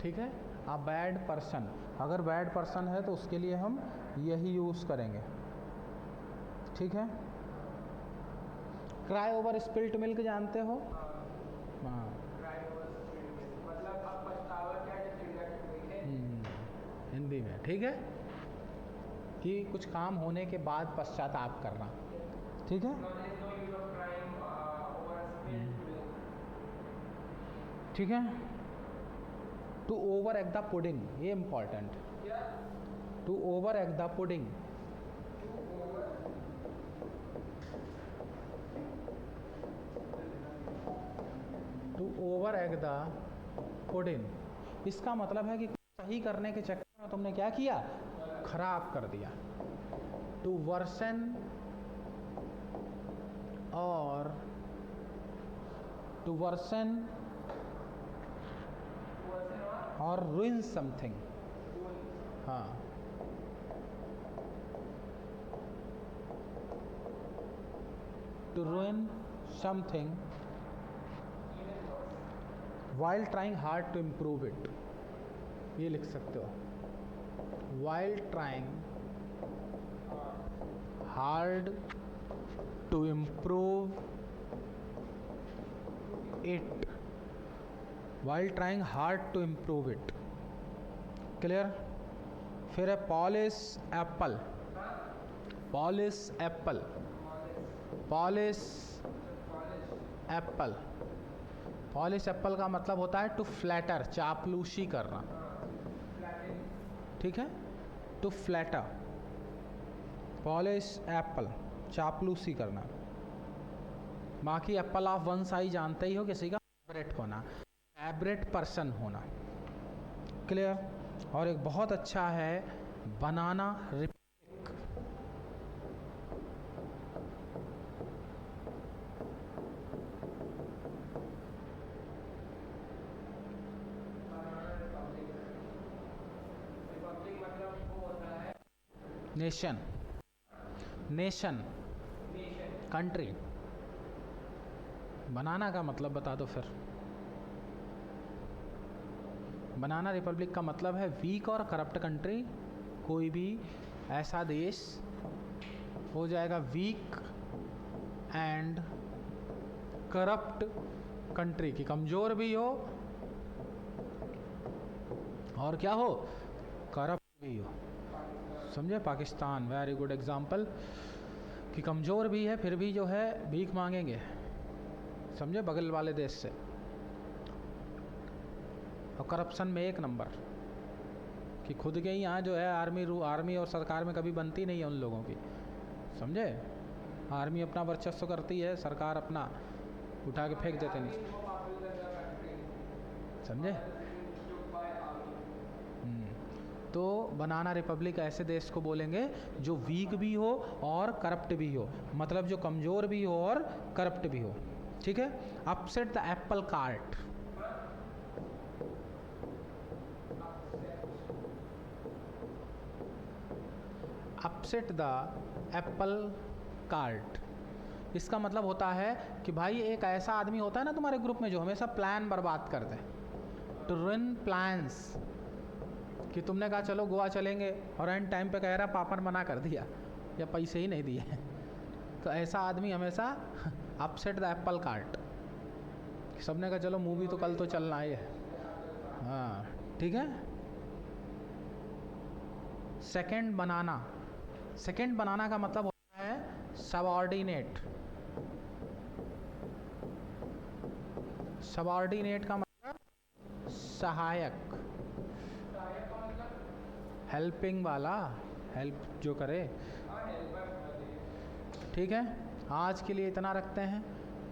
ठीक है। अ बैड पर्सन, अगर बैड पर्सन है तो उसके लिए हम यही यूज़ करेंगे, ठीक है। क्राई ओवर स्पिल्ट मिल्क जानते हो? हाँ, मतलब अब पछतावा क्या जब चिड़िया चुग गई है। हिंदी में, ठीक है, कि कुछ काम होने के बाद पश्चाताप करना, ठीक है, ठीक है। To over egg the pudding, ये important. To over egg the pudding, to over egg the pudding, इसका मतलब है कि सही करने के चक्कर में तुमने क्या किया, खराब कर दिया। टू वर्सन और टू वर्सन और ruin समथिंग। हाँ, to ruin something while trying hard to improve it, ये लिख सकते हो। while trying hard to improve it, while trying hard to improve it, clear. फिर है polish Apple. Polish Apple, polish Apple, polish Apple का मतलब होता है टू फ्लैटर, चापलूसी करना, ठीक है। टू फ्लैटर, पॉलिश एप्पल, चापलूसी करना। बाकी एप्पल ऑफ वन साइज जानते ही हो, किसी का फेवरेट होना, फेवरेट पर्सन होना, क्लियर। और एक बहुत अच्छा है banana republic. Nation, nation, country. Banana का मतलब बता दो फिर। बनाना रिपब्लिक का मतलब है वीक और करप्ट कंट्री। कोई भी ऐसा देश हो जाएगा वीक एंड करप्ट कंट्री, की कमज़ोर भी हो और क्या हो, करप्ट भी हो। समझे? पाकिस्तान वेरी गुड एग्जाम्पल, कि कमज़ोर भी है फिर भी जो है भीख मांगेंगे, समझे, बगल वाले देश से, और करप्शन में एक नंबर, कि खुद के ही यहाँ जो है आर्मी और सरकार में कभी बनती नहीं है उन लोगों की, समझे। आर्मी अपना वर्चस्व करती है, सरकार अपना उठा के फेंक देते नहीं, समझे। तो बनाना रिपब्लिक ऐसे देश को बोलेंगे जो वीक भी हो और करप्ट भी हो, मतलब जो कमज़ोर भी हो और करप्ट भी हो, ठीक है। Upset the Apple cart, upset the Apple cart, इसका मतलब होता है कि भाई एक ऐसा आदमी होता है ना तुम्हारे ग्रुप में जो हमेशा प्लान बर्बाद कर दे, टू रन प्लान्स, कि तुमने कहा चलो गोवा चलेंगे और एंड टाइम पे कह रहा पापा ने मना कर दिया या पैसे ही नहीं दिए तो ऐसा आदमी हमेशा अपसेट द एप्पल कार्ट, सबने कहा चलो मूवी तो कल तो चलना है, हाँ ठीक है। सेकंड बनाना का मतलब होता है सबऑर्डिनेट, सबऑर्डिनेट का मतलब सहायक, हेल्पिंग वाला, हेल्प जो करे, ठीक है। आज के लिए इतना रखते हैं,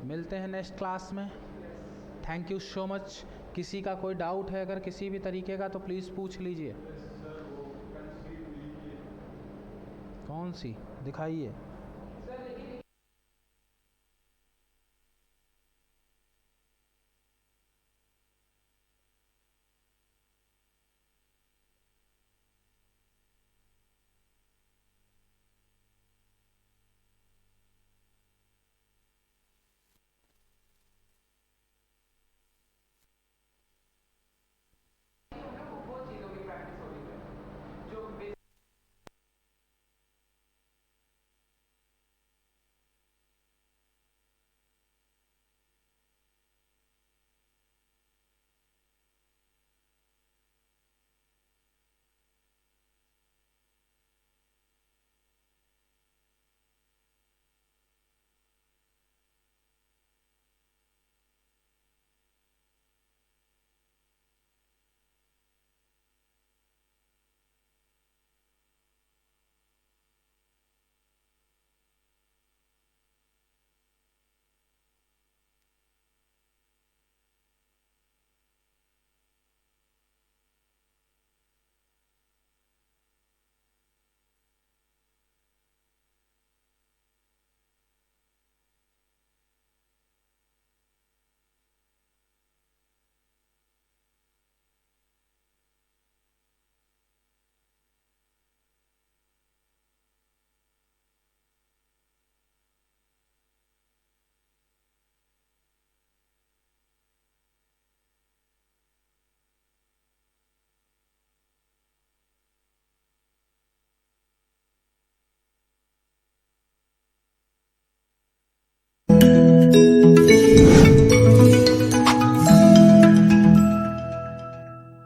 मिलते हैं नेक्स्ट क्लास में। Thank you so much. किसी का कोई डाउट है अगर किसी भी तरीके का तो प्लीज़ पूछ लीजिए। कौन सी दिखाइए।